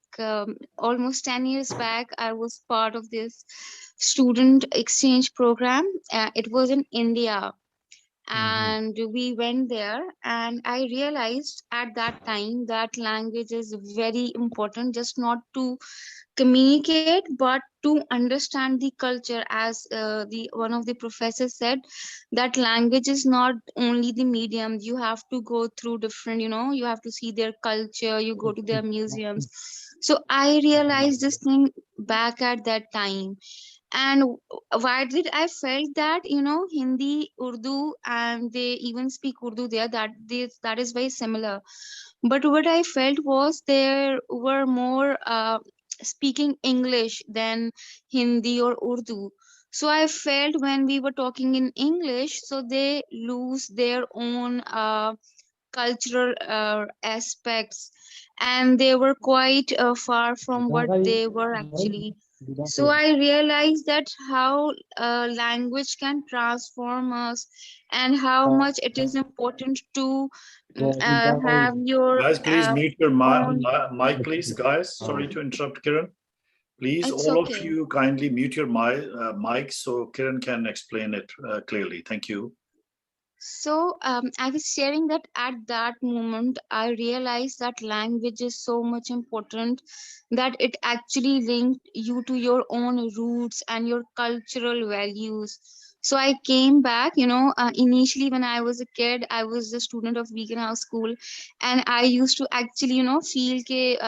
almost 10 years back, I was part of this student exchange program. It was in India, and we went there, and I realized at that time that language is very important, just not to communicate but to understand the culture. As the one of the professors said, that language is not only the medium. You have to go through different, you know, you have to see their culture, you go to their museums. So I realized this thing back at that time. And why did I felt that, you know, Hindi, Urdu, and they even speak Urdu there, that is very similar. But what I felt was there were more speaking English than Hindi or Urdu. So I felt when we were talking in English, so they lose their own cultural aspects, and they were quite far from what they were actually. So I realized that how language can transform us, and how much it is important to have your Guys, please mute your own. mic, please, guys. Sorry to interrupt, Kiran. Please, It's all of okay. you, kindly mute your mic so Kiran can explain it clearly. Thank you. So I was sharing that at that moment, I realized that language is so much important that it actually linked you to your own roots and your cultural values. So I came back, you know, initially when I was a kid, I was a student of Beacon House School, and I used to actually, you know, feel ke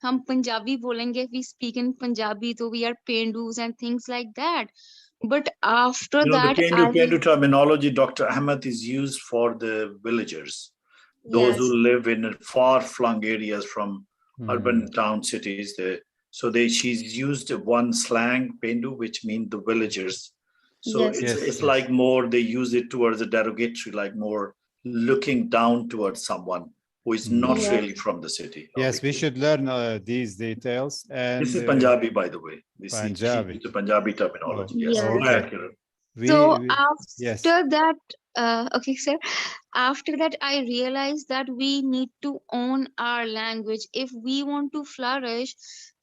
hum Punjabi bolenge, we speak in Punjabi, so we are Pendus and things like that. But after You know, the that, Pendu terminology, Dr. Ahmed, is used for the villagers, those yes. who live in far-flung areas from urban town cities. She's used one slang, Pendu, which means the villagers. So Yes. it's like more, they use it towards a derogatory, like more looking down towards someone who is not Yes. really from the city. Yes, we should learn these details. And This is Punjabi, by the way. Punjabi. It's a Punjabi terminology. Yes. Yes. Go ahead, Kiran. So yes. after that, okay, sir. After that, I realized that we need to own our language. If we want to flourish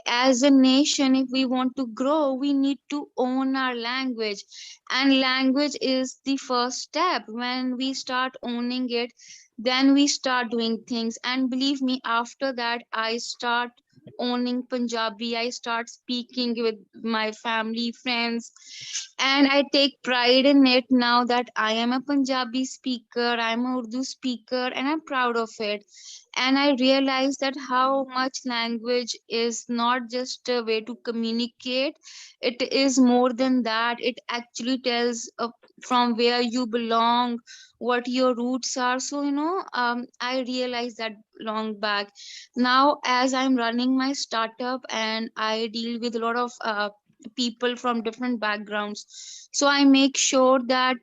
as a nation, if we want to grow, we need to own our language. And language is the first step. When we start owning it, then we start doing things. And believe me, after that, I start owning Punjabi. I start speaking with my family, friends, and I take pride in it now that I am a Punjabi speaker, I'm a Urdu speaker, and I'm proud of it. And I realize that how much language is not just a way to communicate, it is more than that. It actually tells from where you belong, what your roots are. So, you know, I realized that long back. Now, as I'm running my startup and I deal with a lot of people from different backgrounds, so I make sure that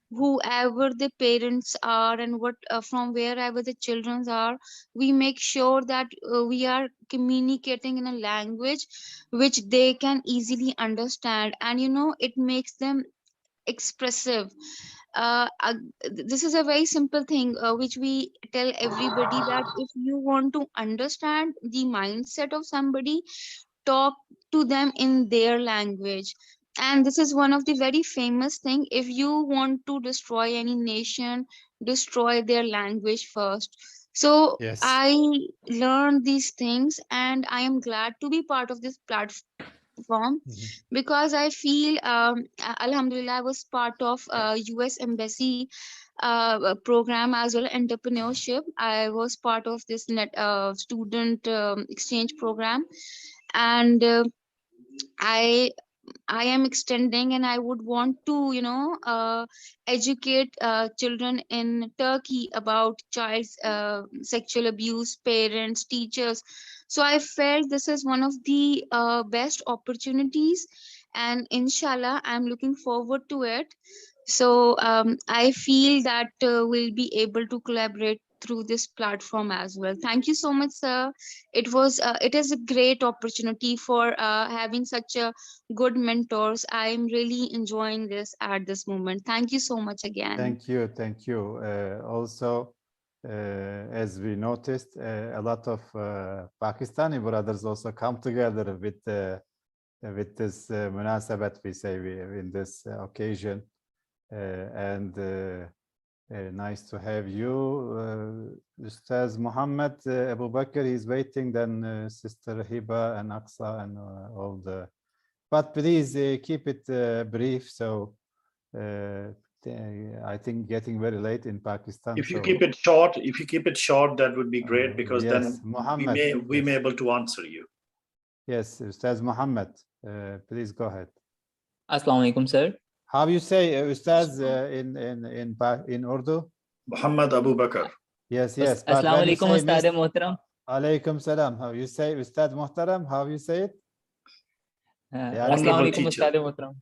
whoever the parents are and what from wherever the children are, we make sure that we are communicating in a language which they can easily understand, and you know, it makes them expressive. This is a very simple thing which we tell everybody, that if you want to understand the mindset of somebody, talk to them in their language. And this is one of the very famous thing. If you want to destroy any nation, destroy their language first. So Yes. I learned these things, and I am glad to be part of this platform because I feel, Alhamdulillah, I was part of US Embassy program as well, entrepreneurship. I was part of this student exchange program, and I am extending, and I would want to, educate children in Turkey about child's sexual abuse, parents, teachers. So I felt this is one of the best opportunities, and inshallah, I'm looking forward to it. So I feel that we'll be able to collaborate through this platform as well. Thank you so much, sir. It is a great opportunity for having such a good mentors. I'm really enjoying this at this moment. Thank you so much again. Thank you, thank you. Also, as we noticed, a lot of Pakistani brothers also come together with this munasabat, we say, in this occasion. And nice to have you. Ustaz Muhammad Abu Bakr, he's waiting, then Sister Hiba and Aqsa and all the... But please keep it brief, so I think getting very late in Pakistan. If you so, keep it short, that would be great, because yes, then Muhammad, we may able to answer you. Yes, Ustaz Muhammad, please go ahead. Assalamu alaikum, sir. How you say Ustaz in Urdu? Muhammad Abu Bakr. Yes, yes. Assalamu alaikum, Ustad Muhtaram. Alaikum salam. How you say Ustad Muhtaram? How you say it? Assalamu alaikum, Ustad Muhtaram.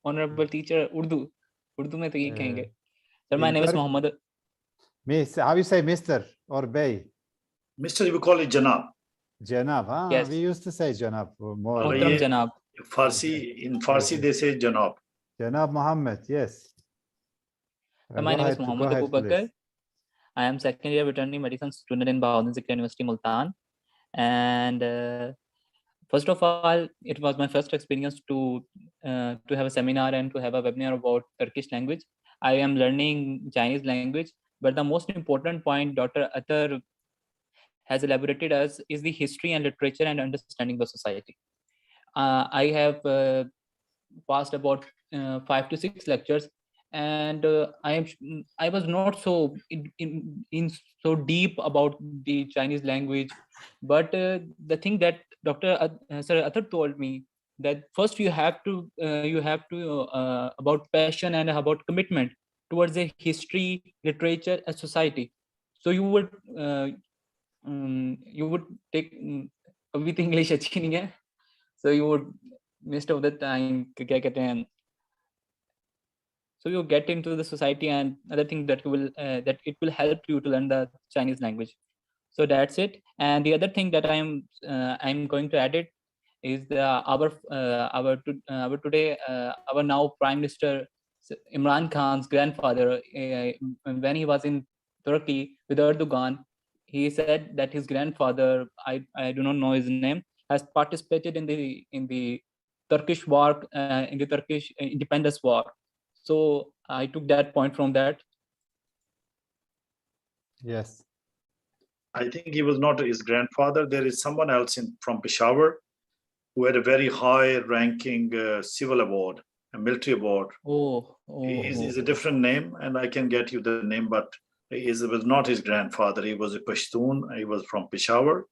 Honorable teacher, Urdu में तो ये कहेंगे. Sir, my name is Muhammad. Miss, how you say Mr. or Bey? Mr. You call it Janab. Janab, huh? Yes. We used to say Janab more. Muhtaram Janab. In Farsi they say Janab. Janab Muhammad, yes. My name is Muhammad Abu Bakr. I am second year veterinary medicine student in Bahauddin Sikri University, Multan. And first of all, it was my first experience to have a seminar and to have a webinar about Turkish language. I am learning Chinese language, but the most important point Dr. Athar has elaborated us is the history and literature and understanding the society. I have passed about 5 to 6 lectures, and I was not so in so deep about the Chinese language, but the thing that Dr. Sir Athar told me, that first you have to about passion and about commitment towards a history, literature, and society. So you would take with English अच्छी नहीं है, so you would most of the time क्या कहते हैं, so you get into the society, and other thing that you will that it will help you to learn the Chinese language. So that's it. And the other thing that I'm going to add it is our today our now Prime Minister Imran Khan's grandfather, when he was in Turkey with Erdogan, he said that his grandfather, I do not know his name, has participated in the Turkish war, in the Turkish independence war. So I took that point from that. Yes. I think he was not his grandfather. There is someone else from Peshawar who had a very high-ranking civil award, a military award. He's a different name, and I can get you the name, but it was not his grandfather. He was a Pashtun. He was from Peshawar,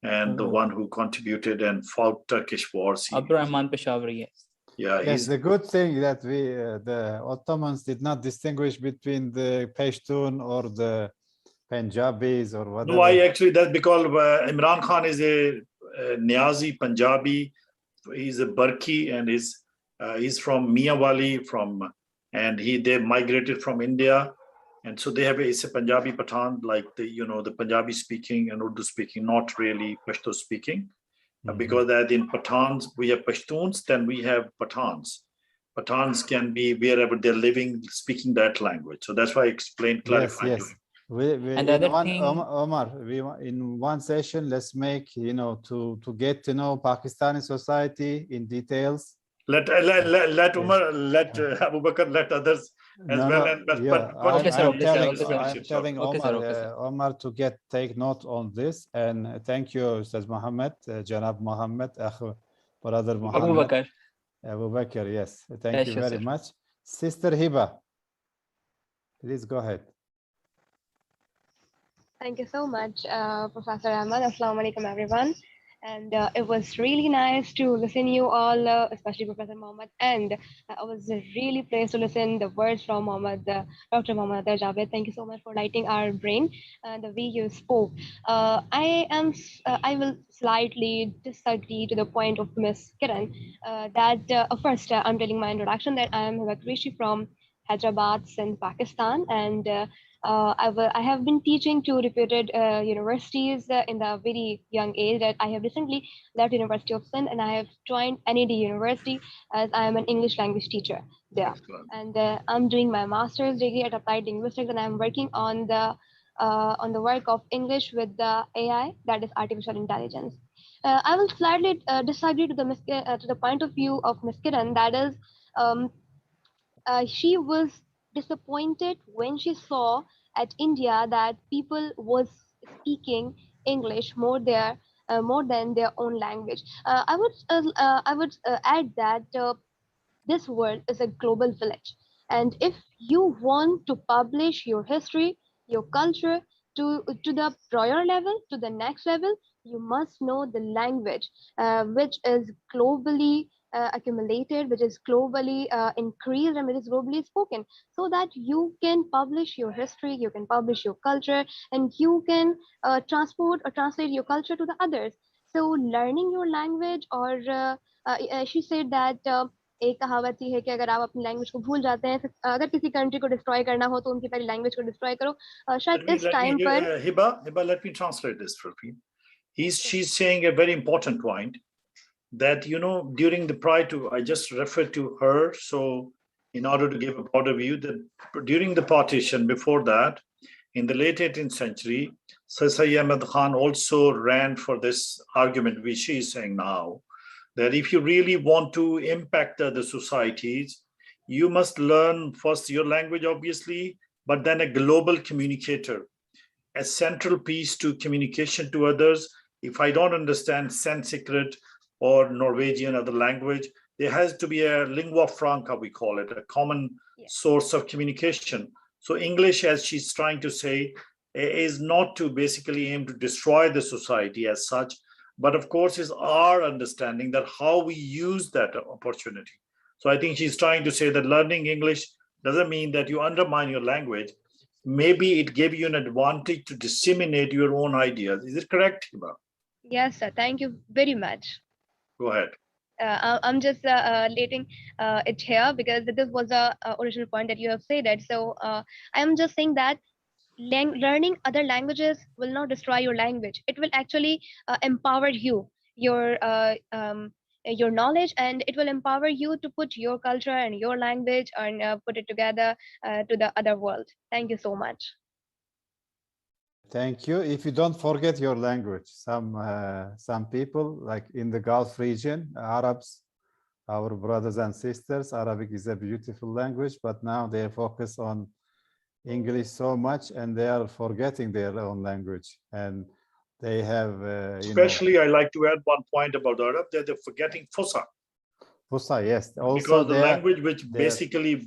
and the one who contributed and fought Turkish wars. Abdurrahman Peshawari, yes. Yeah, yes, the good thing that the Ottomans did not distinguish between the Pashtun or the Punjabis or whatever. No, that's because Imran Khan is a Niazi Punjabi. He's a Barki, and he's from Miawali, and they migrated from India, and so they have it's a Punjabi Pathan, like the Punjabi speaking and Urdu speaking, not really Pashto speaking. Because that in Pathans we have Pashtuns, then we have Pathans. Pathans can be wherever they're living, speaking that language. So that's why I explained, clarified. Yes. Omar, in one session, let's make to get to know Pakistani society in details. Let Umar, let Abu Bakr, let others as well. I'm telling Omar to take note on this, and thank you, Ustaz Muhammad, Janab Muhammad, Brother Abu Muhammad. Bakr. Abu Bakr, yes. Thank Yes, you yes, very sir. much. Sister Hiba, please go ahead. Thank you so much, Professor Ahmed. Assalamu alaikum, everyone. And it was really nice to listen you all, especially Professor Mohammed. And I was really pleased to listen the words from Mohammed, Dr. Mohammed Javed. Thank you so much for lighting our brain the way you spoke. I will slightly disagree to the point of Miss Kiran first I'm telling my introduction that I am Hiba Qureshi from Hyderabad, Sindh, Pakistan, and I have been teaching to reputed universities in the very young age that I have recently left University of Sindh and I have joined NED University as I am an English language teacher there. Excellent. And I'm doing my master's degree at Applied Linguistics and I'm working on the work of English with the AI, that is artificial intelligence. I will slightly disagree to the point of view of Ms. Kiran, that is she was disappointed when she saw at India that people was speaking English more than their own language. I would add that this world is a global village, and if you want to publish your history, your culture to the prior level, to the next level, you must know the language, which is globally accumulated, which is globally increased, and which is globally spoken, so that you can publish your history, you can publish your culture, and you can transport or translate your culture to the others. So learning your language, or she said that एक कहावत ही है कि अगर आप अपनी language को भूल जाते हैं, अगर किसी कंट्री को डिस्ट्रॉय करना हो तो उनकी पहली लैंग्वेज को डिस्ट्रॉय करो. शायद इस टाइम पर Hiba, let me translate this for you. She's saying a very important point that, during the prior to, I just referred to her. So in order to give a broader view, that during the partition, before that, in the late 18th century, Sir Sayyid Ahmed Khan also ran for this argument, which she is saying now, that if you really want to impact the societies, you must learn first your language, obviously, but then a global communicator, a central piece to communication to others. If I don't understand Sanskrit or Norwegian, other language, there has to be a lingua franca, we call it, a common source of communication. So English, as she's trying to say, is not to basically aim to destroy the society as such, but of course is our understanding that how we use that opportunity. So I think she's trying to say that learning English doesn't mean that you undermine your language. Maybe it gave you an advantage to disseminate your own ideas. Is it correct, Hiba? Yes, sir. Thank you very much. Go ahead. I'm just letting it here because this was a original point that you have said it. So I'm just saying that learning other languages will not destroy your language. It will actually empower you, your knowledge, and it will empower you to put your culture and your language and put it together to the other world. Thank you so much. Thank you. If you don't forget your language, some people, like in the Gulf region, Arabs, our brothers and sisters, Arabic is a beautiful language, but now they focus on English so much and they are forgetting their own language, and they have especially I like to add one point about Arab, that they're forgetting Fusha. Fusha, yes. Also, because the language which basically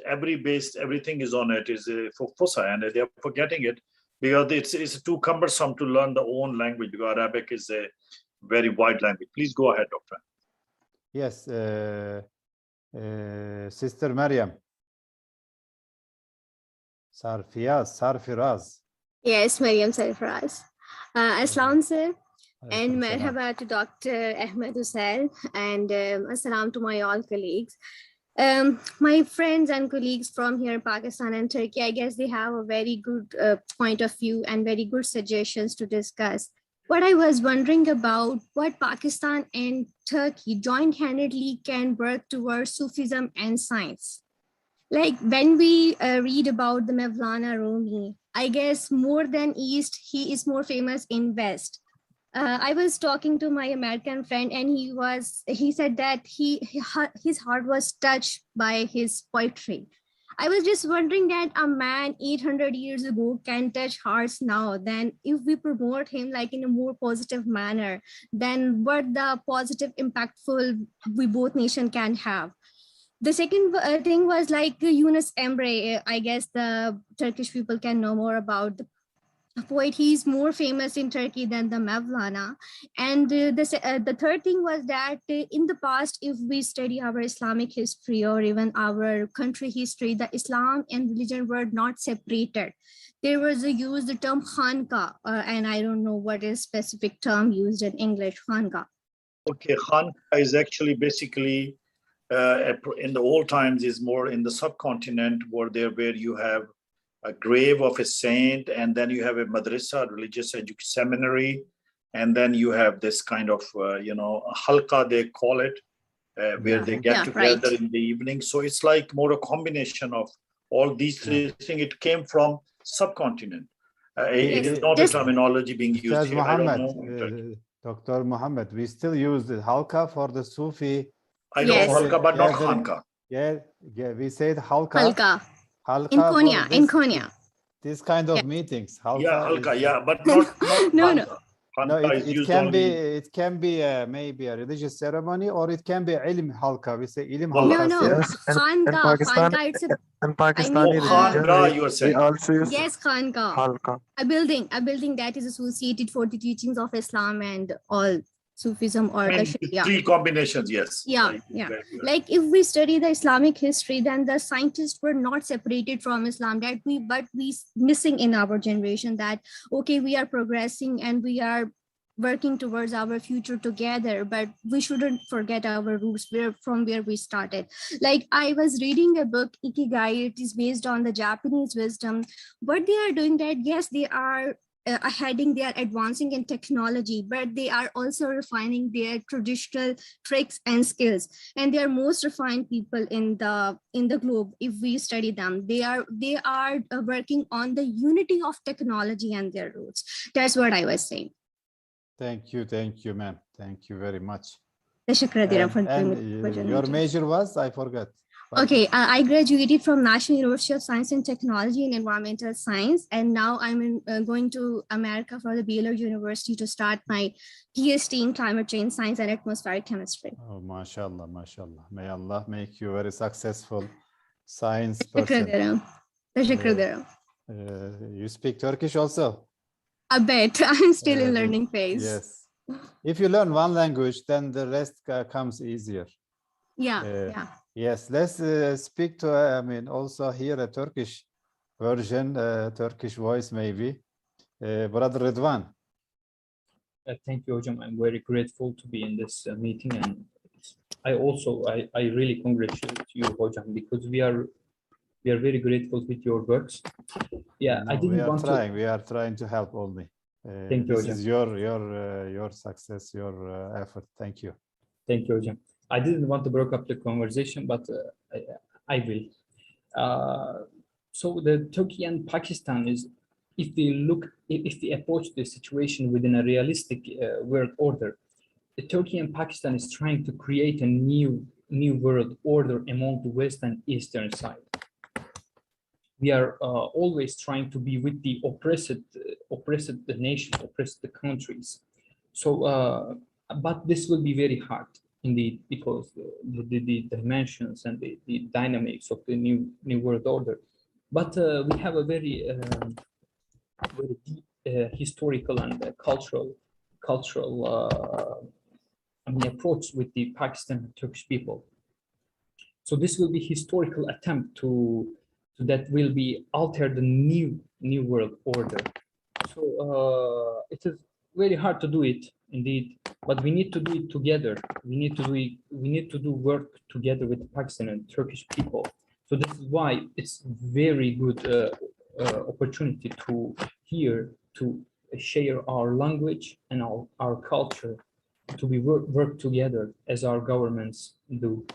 everything is on it is for Fusha, and they're forgetting it because it's too cumbersome to learn the own language, because Arabic is a very wide language. Please go ahead, Doctor. Yes, Sister Maryam. Sarfiraz. Yes, Maryam Sarfiraz. Assalam, sir. And merhaba to Dr. Ahmet Uysal, and assalam to my all colleagues. My friends and colleagues from here, Pakistan and Turkey, I guess they have a very good point of view and very good suggestions to discuss. What I was wondering about, what Pakistan and Turkey joint-handedly can work towards Sufism and science. Like when we read about the Mevlana Rumi, I guess more than East, he is more famous in West. I was talking to my American friend, and he said that his heart was touched by his poetry. I was just wondering that a man 800 years ago can touch hearts now. Then if we promote him like in a more positive manner, then what the positive impactful we both nation can have. The second thing was like Yunus Emre. I guess the Turkish people can know more about the poet. He's more famous in Turkey than the Mevlana. And the third thing was that in the past, if we study our Islamic history or even our country history, the Islam and religion were not separated. There was a use the term Khanka, and I don't know what is specific term used in English, Khanka. Okay, Khanka is actually basically in the old times is more in the subcontinent where you have a grave of a saint, and then you have a madrasa, religious seminary, and then you have this kind of halqa they call it, where they get together in the evening. So it's like more a combination of all these three things. It came from subcontinent. It is not a terminology being used here. I don't know. Dr. Muhammad, we still use the halqa for the Sufi. I know halqa, but not khanka. Yeah, we said halqa. Halqa in Konya. This kind of meetings. Halqa, but not no. No, it can be maybe a religious ceremony, or it can be ilm halqa. We say ilm halqa. No. Yes, Khanka, it's a in Pakistani Khanka, you are saying. We also use Khanka. halqa. A building that is associated for the teachings of Islam and all Sufism or the Sharia. Three combinations, yes. Yeah. Like if we study the Islamic history, then the scientists were not separated from Islam. But we missing in our generation that okay, we are progressing and we are working towards our future together, but we shouldn't forget our roots from where we started. Like I was reading a book, Ikigai. It is based on the Japanese wisdom. What they are doing that, yes, they are they are advancing in technology, but they are also refining their traditional tricks and skills, and they are most refined people in the globe. If we study them, they are working on the unity of technology and their roots. That's what I was saying. Thank you, ma'am. Thank you very much. And your major was? I forgot. Okay, I graduated from National University of Science and Technology in Environmental Science, and now I'm going to America for the Baylor University to start my PhD in Climate Change Science and Atmospheric Chemistry. Oh, mashallah. May Allah make you a very successful science person. You speak Turkish also? A bit. I'm still in learning phase. Yes. If you learn one language, then the rest comes easier. Yeah. Yes, let's speak to, also hear a Turkish version, Turkish voice maybe. Brother Ridwan. Thank you, Hocam. I'm very grateful to be in this meeting, and I really congratulate you, Hocam, because we are very grateful with your works. Yeah, no, we are trying to help only. Thank you, this Hocam. is your success, your effort. Thank you. Thank you, Hocam. I didn't want to break up the conversation, but I will. So the Turkey and Pakistan is, if they approach the situation within a realistic world order, the Turkey and Pakistan is trying to create a new world order among the West and Eastern side. We are always trying to be with the oppressed nations, oppressed countries. So, but this will be very hard. Indeed, because the dimensions and the dynamics of the new world order, but we have a very deep historical and cultural approach with the Pakistan and Turkish people. So this will be historical attempt to that will be alter the new world order. So it is very hard to do it, indeed. But we need to do it together. We need to do work together with the Pakistan and Turkish people. So this is why it's very good opportunity to share our language and our culture, to be work together as our governments do.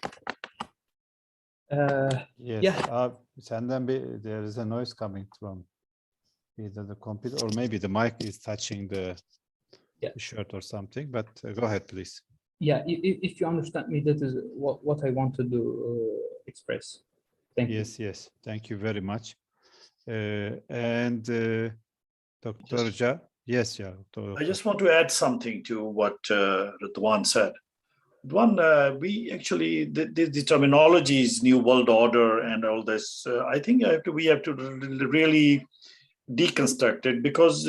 Yes. Yeah. There is a noise coming from either the computer or maybe the mic is touching the shirt or something, but go ahead, please. Yeah, if you understand me, that is what I want to express. Thank you. Yes. Thank you very much. And Dr. Ja, yes, yeah. I just want to add something to what Ridwan said. Ridwan, we actually, the terminologies, New World Order and all this, I think we have to really deconstruct it, because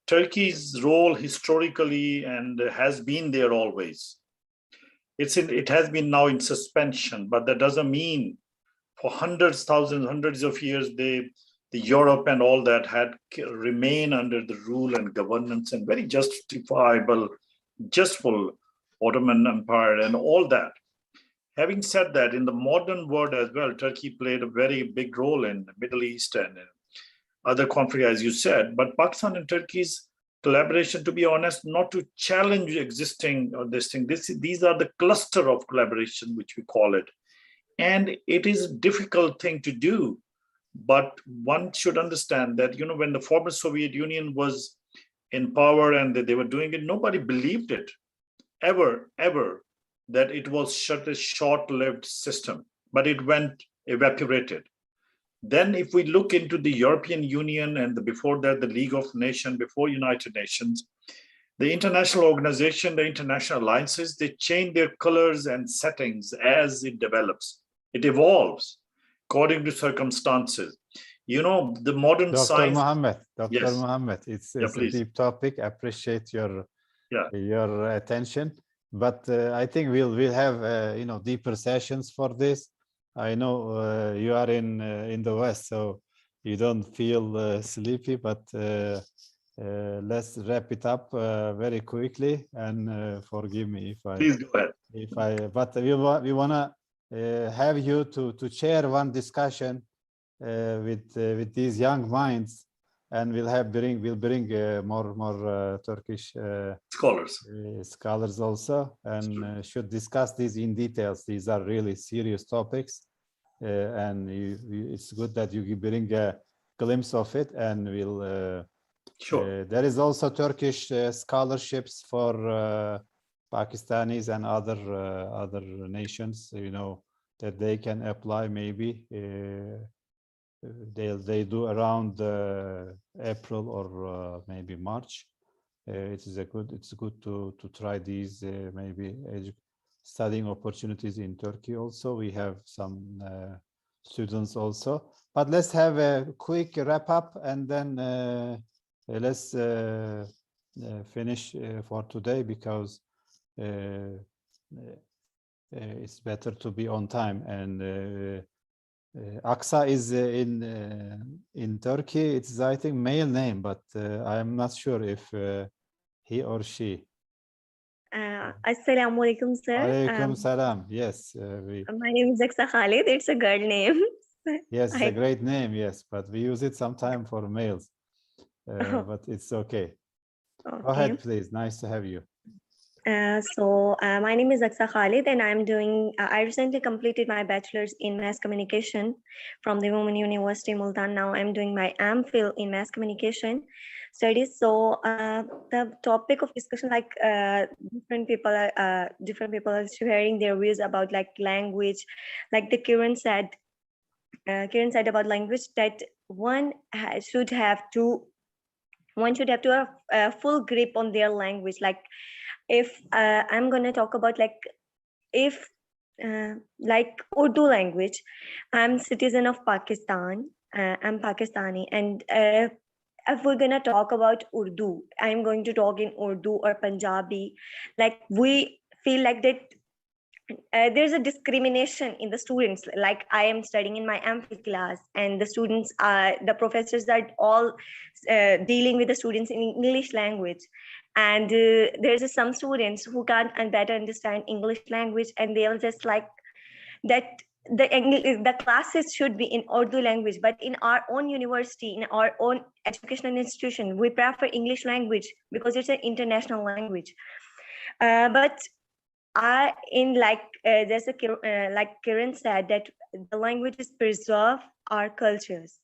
Turkey's role historically and has been there always. It has been now in suspension, but that doesn't mean for hundreds of years, the Europe and all that had remained under the rule and governance and very justifiable, justful Ottoman Empire and all that. Having said that, in the modern world as well, Turkey played a very big role in the Middle East and other conflicts, as you said. But Pakistan and Turkey's collaboration, to be honest, not to challenge existing or this thing. These are the cluster of collaboration, which we call it. And it is a difficult thing to do. But one should understand that, when the former Soviet Union was in power and they were doing it, nobody believed it ever, that it was a short-lived system, but it went evaporated. Then if we look into the European Union and before that, the League of Nations, before United Nations, the international organization, the international alliances, they change their colors and settings as it develops. It evolves according to circumstances. The modern Dr. science. Mohammed, Yes. Mohammed, it's a deep topic. I appreciate your attention, but I think we'll have deeper sessions for this. I know you are in the West, so you don't feel sleepy, but let's wrap it up very quickly, and forgive me if I. Please go ahead. But we wanna have you to chair one discussion with these young minds, and we'll bring more Turkish scholars also, and should discuss these in details. These are really serious topics, and it's good that you bring a glimpse of it, and we'll. Sure. There is also Turkish scholarships for Pakistanis and other nations, that they can apply. Maybe they do around April or maybe March. It's good to try these maybe studying opportunities in Turkey. Also, we have some students also. But let's have a quick wrap up, and then let's finish for today, because it's better to be on time. And Aksa is in Turkey. It's, I think, male name, but I'm not sure if he or she. Assalamu alaikum, sir. Alaikum salam. Yes. My name is Aksa Khalid. It's a girl name. Yes, it's a great name. Yes, but we use it sometimes for males. But it's okay. Go ahead, please. Nice to have you. My name is Aksa Khalid, and I recently completed my bachelor's in mass communication from the Women University Multan. Now I'm doing my MPhil in mass communication studies. So the topic of discussion, like different people are sharing their views about like language, like the Kiran said about language, that one should have to have a full grip on their language. Like if I'm going to talk about like Urdu language, I'm citizen of Pakistan, I'm Pakistani, and if we're going to talk about Urdu, I'm going to talk in Urdu or Punjabi. Like we feel like that there's a discrimination in the students. Like I am studying in my MPhil class, and the students the professors are all dealing with the students in English language, and there's some students who can't better understand English language, and they'll just like that the classes should be in Urdu language. But in our own university, in our own educational institution, we prefer English language because it's an international language. But there's like Kiran said, that the languages preserve our cultures.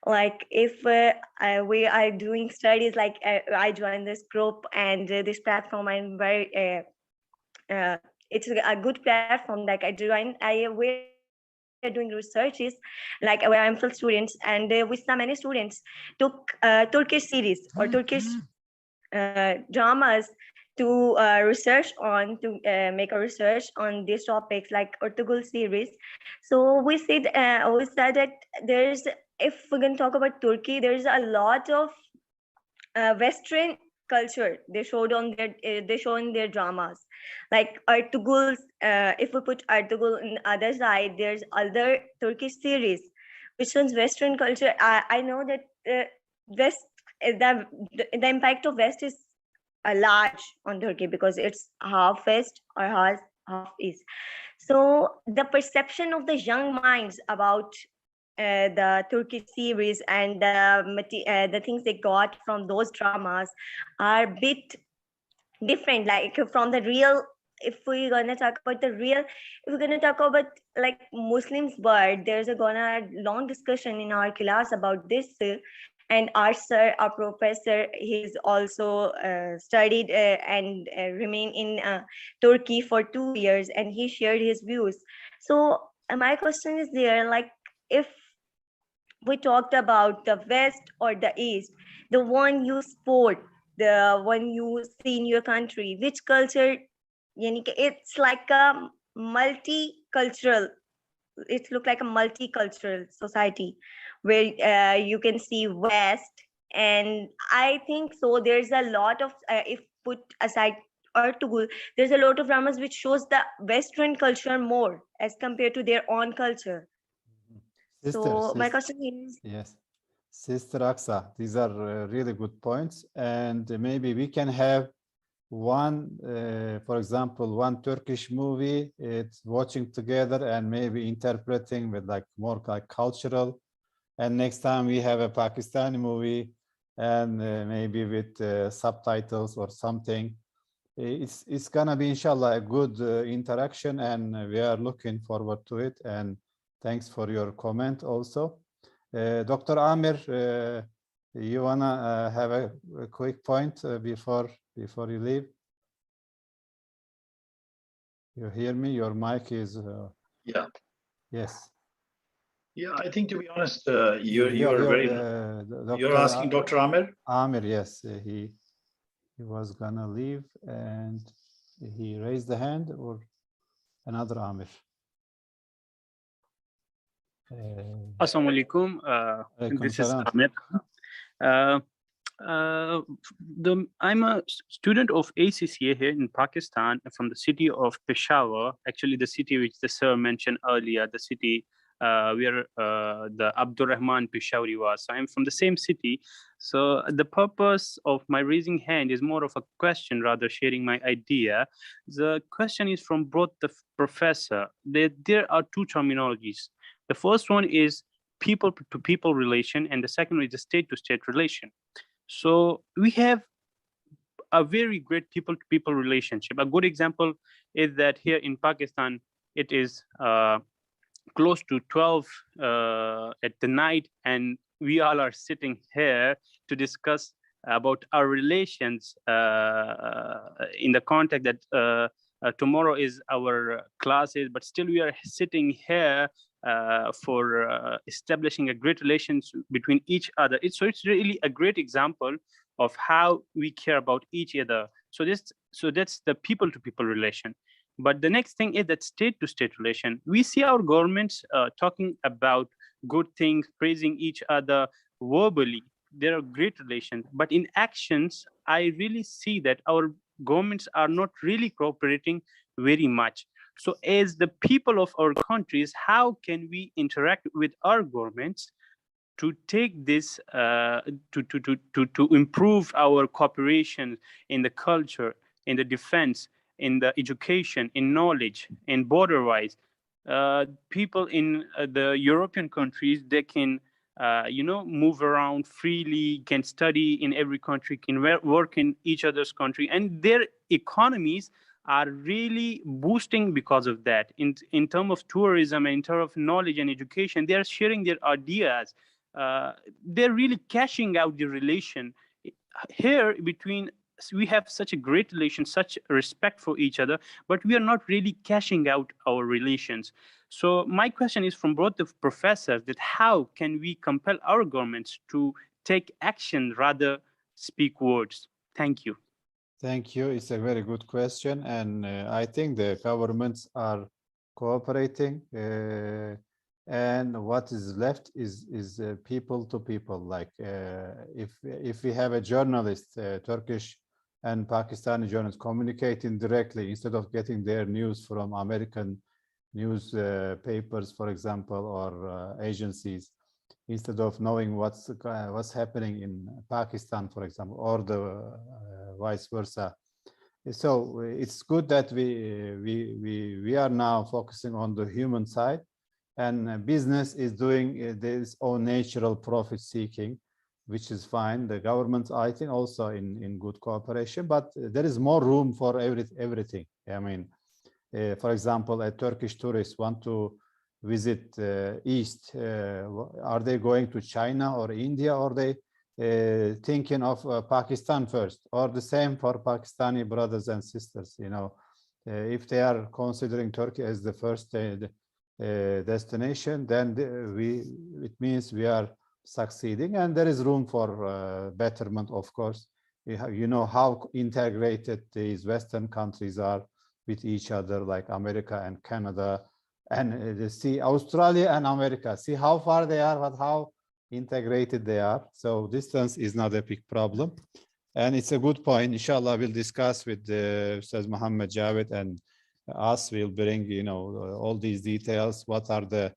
Like if we are doing studies, like I joined this group and this platform, I'm very it's a good platform. Like I joined, are doing researches, like where I'm still students, and with so many students took Turkish series or Turkish dramas to research on, to make a research on these topics like Ertugrul series. So we said that there's, if we're going to talk about Turkey, there's a lot of Western culture they showed on their they show in their dramas, like Ertugrul. If we put Ertugrul on the other side, there's other Turkish series which shows Western culture. I know that West, the impact of West is large on Turkey because it's half West or half East. So the perception of the young minds about the Turkish series and the things they got from those dramas are a bit different, like from the real. If we're gonna talk about the real, if we're gonna talk about like Muslims, but there's gonna long discussion in our class about this. And our sir, our professor, he's also studied and remained in Turkey for 2 years, and he shared his views. So my question is there, like, if we talked about the West or the East, the one you sport, the one you see in your country, which culture, it's like a multicultural, it looks like a multicultural society where you can see West. And I think so there's a lot of, if put aside Ertugrul, there's a lot of dramas which shows the Western culture more as compared to their own culture. My question is, yes, Sister Aksa, these are really good points, and maybe we can have one, for example, one Turkish movie, it's watching together and maybe interpreting with like more like cultural, and next time we have a Pakistani movie and maybe with subtitles or something. It's gonna be inshallah a good interaction, and we are looking forward to it. And thanks for your comment also. Dr. Amir, you wanna have a quick point before you leave? You hear me? Your mic is yeah. Yes. Yeah, I think to be honest, you're asking Dr. Amir? Amir, yes, he was gonna leave and he raised the hand, or another Amir. Assalamu alaikum. This is Ahmet. I'm a student of ACCA here in Pakistan from the city of Peshawar, actually the city which the sir mentioned earlier, the city where the Abdurrahman Peshawari was. So I'm from the same city. So the purpose of my raising hand is more of a question, rather sharing my idea. The question is from both the professor. There are two terminologies. The first one is people-to-people relation, and the second one is the state-to-state relation. So we have a very great people-to-people relationship. A good example is that here in Pakistan, it is close to 12 at the night, and we all are sitting here to discuss about our relations in the context that tomorrow is our classes, but still we are sitting here for establishing a great relations between each other. It's really a great example of how we care about each other. So that's the people-to-people relation. But the next thing is that state-to-state relation. We see our governments talking about good things, praising each other verbally. There are great relations, but in actions, I really see that our governments are not really cooperating very much. So as the people of our countries, how can we interact with our governments to take this, to improve our cooperation in the culture, in the defense, in the education, in knowledge, in border-wise? People in the European countries, they can move around freely, can study in every country, can work in each other's country, and their economies are really boosting because of that. In terms of tourism, in terms of knowledge and education, they are sharing their ideas. They're really cashing out the relation here between we have such a great relation, such respect for each other, but we are not really cashing out our relations. So my question is from both the professors, that how can we compel our governments to take action rather speak words? Thank you. Thank you. It's a very good question. And I think the governments are cooperating. And what is left is people to people. Like if we have a journalist, Turkish and Pakistani journalists communicating directly instead of getting their news from American news papers, for example, or agencies, instead of knowing what's happening in Pakistan, for example, or the vice versa. So it's good that we are now focusing on the human side, and business is doing its own natural profit seeking, which is fine. The government, I think, also in good cooperation, but there is more room for everything. I mean, for example, a Turkish tourist want to visit East. Are they going to China or India, or they thinking of Pakistan first? Or the same for Pakistani brothers and sisters, you know, if they are considering Turkey as the first destination, then it means we are succeeding, and there is room for betterment, of course. You know how integrated these Western countries are with each other, like America and Canada, and see Australia and America. See how far they are, but how integrated they are. So distance is not a big problem, and it's a good point. Inshallah, we'll discuss with Ustaz Muhammad Javed, and us will bring, you know, all these details. What are the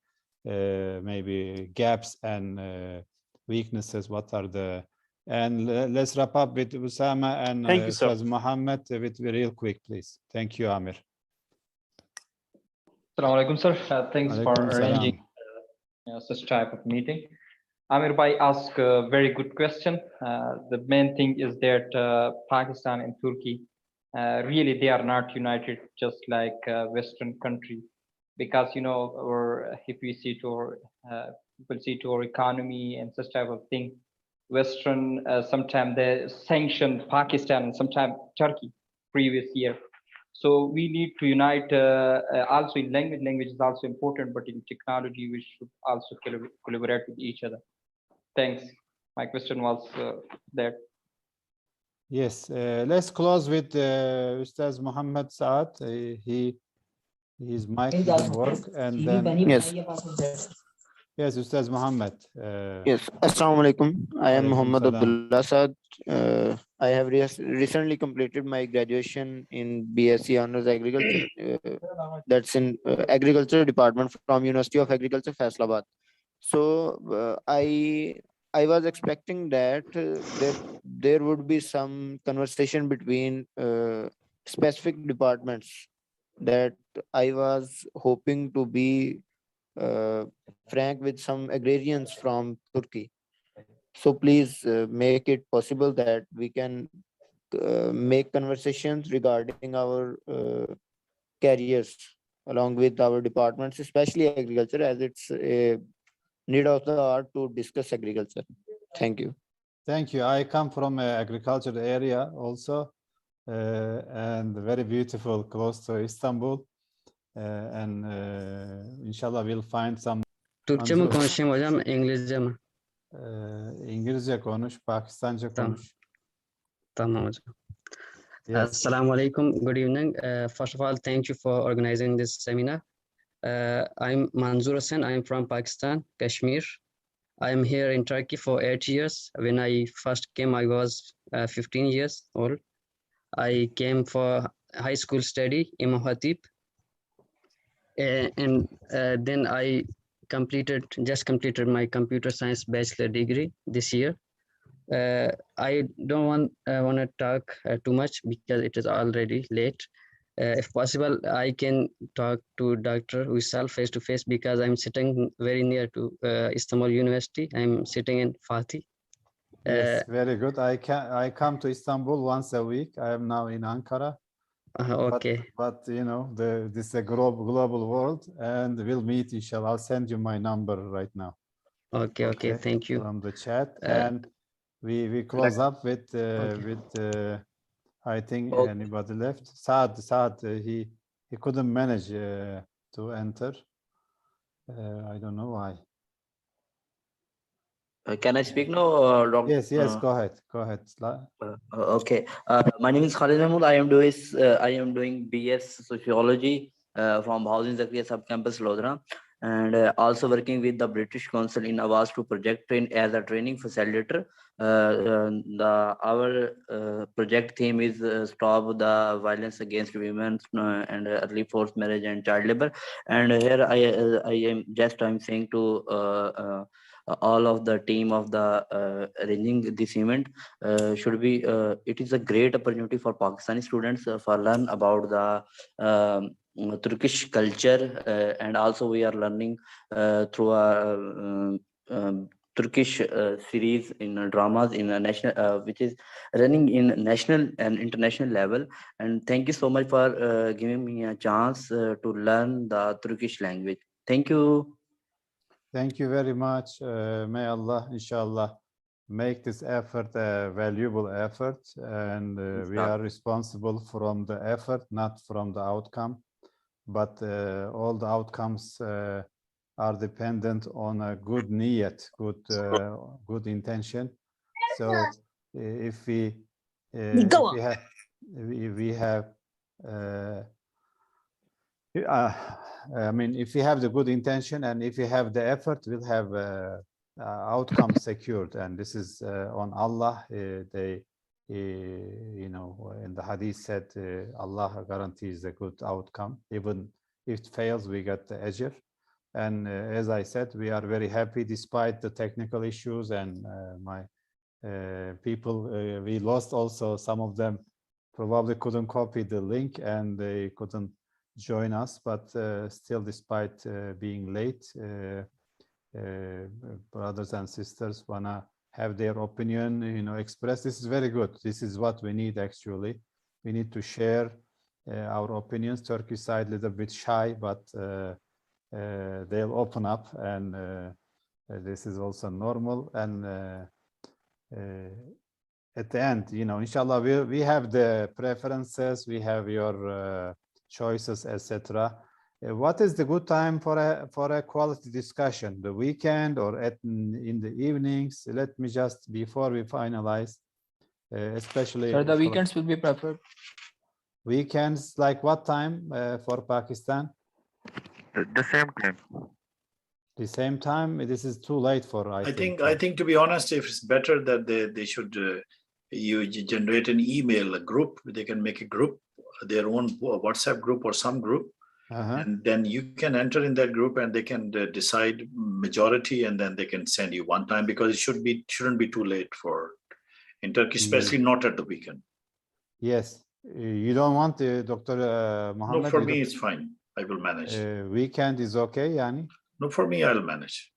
maybe gaps and weaknesses? What are the, and let's wrap up with Usama and Ustaz Muhammad with real quick, please. Thank you, Amir. Assalamu alaikum, sir. Thanks for arranging such type of meeting. Amir Bhai asked a very good question. The main thing is that Pakistan and Turkey, really they are not united just like Western country, because, you know, or if we see to our people see to our economy and such type of thing, Western sometimes they sanction Pakistan and sometimes Turkey previous year. So we need to unite also in language. Language is also important, but in technology we should also collaborate with each other. Thanks. My question was that. Yes, let's close with Ustaz Muhammad Saad. His mic didn't work, and then yes. Yes, Ustaz Muhammad. Yes, Assalamu alaikum. I am Muhammad Abdullah Saad. I have recently completed my graduation in BSc Honors Agriculture. That's in Agriculture Department from University of Agriculture, Faisalabad. So I was expecting that there would be some conversation between specific departments, that I was hoping to be frank with some agrarians from Turkey. So please make it possible that we can make conversations regarding our careers along with our departments, especially agriculture, as it's a need of the hour to discuss agriculture. Thank you. Thank you. I come from an agricultural area also, and very beautiful, close to Istanbul. And inshallah we'll find some. Türkçe mi konuşayım hocam, İngilizce mi? İngilizce konuş, Pakistanca konuş. Tamam hocam. Yes. Assalamu alaikum. Good evening. First of all, thank you for organizing this seminar. I'm Manzoor Hussain. I'm from Pakistan, Kashmir. I'm here in Turkey for 8 years. When I first came, I was 15 years old. I came for high school study in Imam and then I just completed my computer science bachelor degree this year. I don't want to talk too much because it is already late. If possible, I can talk to Dr. Uysal face to face, because I'm sitting very near to Istanbul University. I'm sitting in Fatih. Yes, very good. I come to Istanbul once a week. I am now in Ankara. Okay. But you know, this is a global world, and we'll meet, inshallah. I'll send you my number right now. Okay. Thank you. From the chat, and we close up with I think Okay. anybody left? Saad, he couldn't manage to enter. I don't know why. Can I speak now, Dr.? Yes, go ahead. Okay. My name is Khalid Mahmood. I am doing BS Sociology from Housing Zakriya Subcampus Lodhra, and also working with the British Council in Awas 2 project as a training facilitator. Our project theme is stop the violence against women and early forced marriage and child labor. And here I'm saying to all of the team of the arranging this event, it is a great opportunity for Pakistani students for learn about the Turkish culture, and also we are learning through a Turkish series in dramas in a national, which is running in national and international level. And thank you so much for giving me a chance to learn the Turkish language. Thank you. Thank you very much. May Allah, inshallah, make this effort a valuable effort, and we are responsible from the effort, not from the outcome. But all the outcomes are dependent on a good niyat, good intention. So if we have I mean, if we have the good intention and if we have the effort, we'll have outcome secured. And this is on Allah. You know, in the hadith said, Allah guarantees a good outcome. Even if it fails, we get the ajr. And as I said, we are very happy despite the technical issues and my people. We lost also some of them probably couldn't copy the link and they couldn't join us, but still, despite being late, brothers and sisters wanna have their opinion, you know, express. This is very good. This is what we need actually. We need to share our opinions. Turkish side a little bit shy, but they'll open up, and this is also normal. And at the end, you know, inshallah, we have the preferences, we have your choices, etc. What is the good time for a quality discussion? The weekend or in the evenings? Let me just, before we finalize, especially. Sir, the weekends will be preferred. Weekends, like what time for Pakistan? The same time. The same time? This is too late for, I think. I think, to be honest, if it's better that they should you generate an email, a group. They can make a group, their own WhatsApp group or some group, and then you can enter in that group, and they can decide majority, and then they can send you one time, because it shouldn't be too late for in Turkey, especially not at the weekend. Yes, you don't want Dr. Mohammed? No, for me it's fine. I will manage. Weekend is okay, Yani? No, for me I'll manage.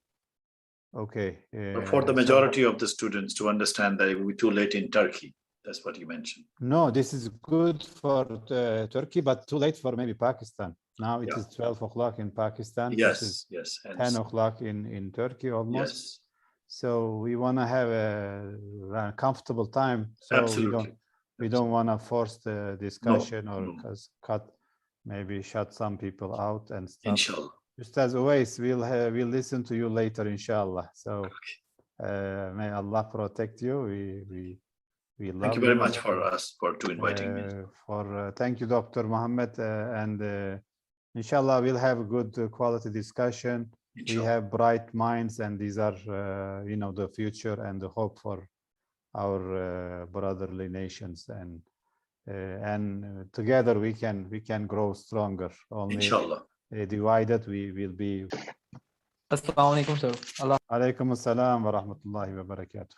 Okay. But for the majority of the students to understand that it will be too late in Turkey. That's what you mentioned. No, this is good for Turkey, but too late for maybe Pakistan. Now it is 12 o'clock in Pakistan. Yes, this is yes. 10 o'clock in Turkey almost. Yes. So we want to have a comfortable time. So Absolutely. we don't want to force the discussion or maybe shut some people out and stuff. Inshallah. Just as always, we'll listen to you later, inshallah. So may Allah protect you. We love Thank you very much for inviting me. Thank you, Dr. Mohammed, and inshallah we'll have a good quality discussion. Inshallah. We have bright minds, and these are you know, the future and the hope for our brotherly nations, and together we can grow stronger. Only inshallah. Divided we will be. Assalamu alaikum, sir. Alaikum assalam wa rahmatullahi wa barakatuh.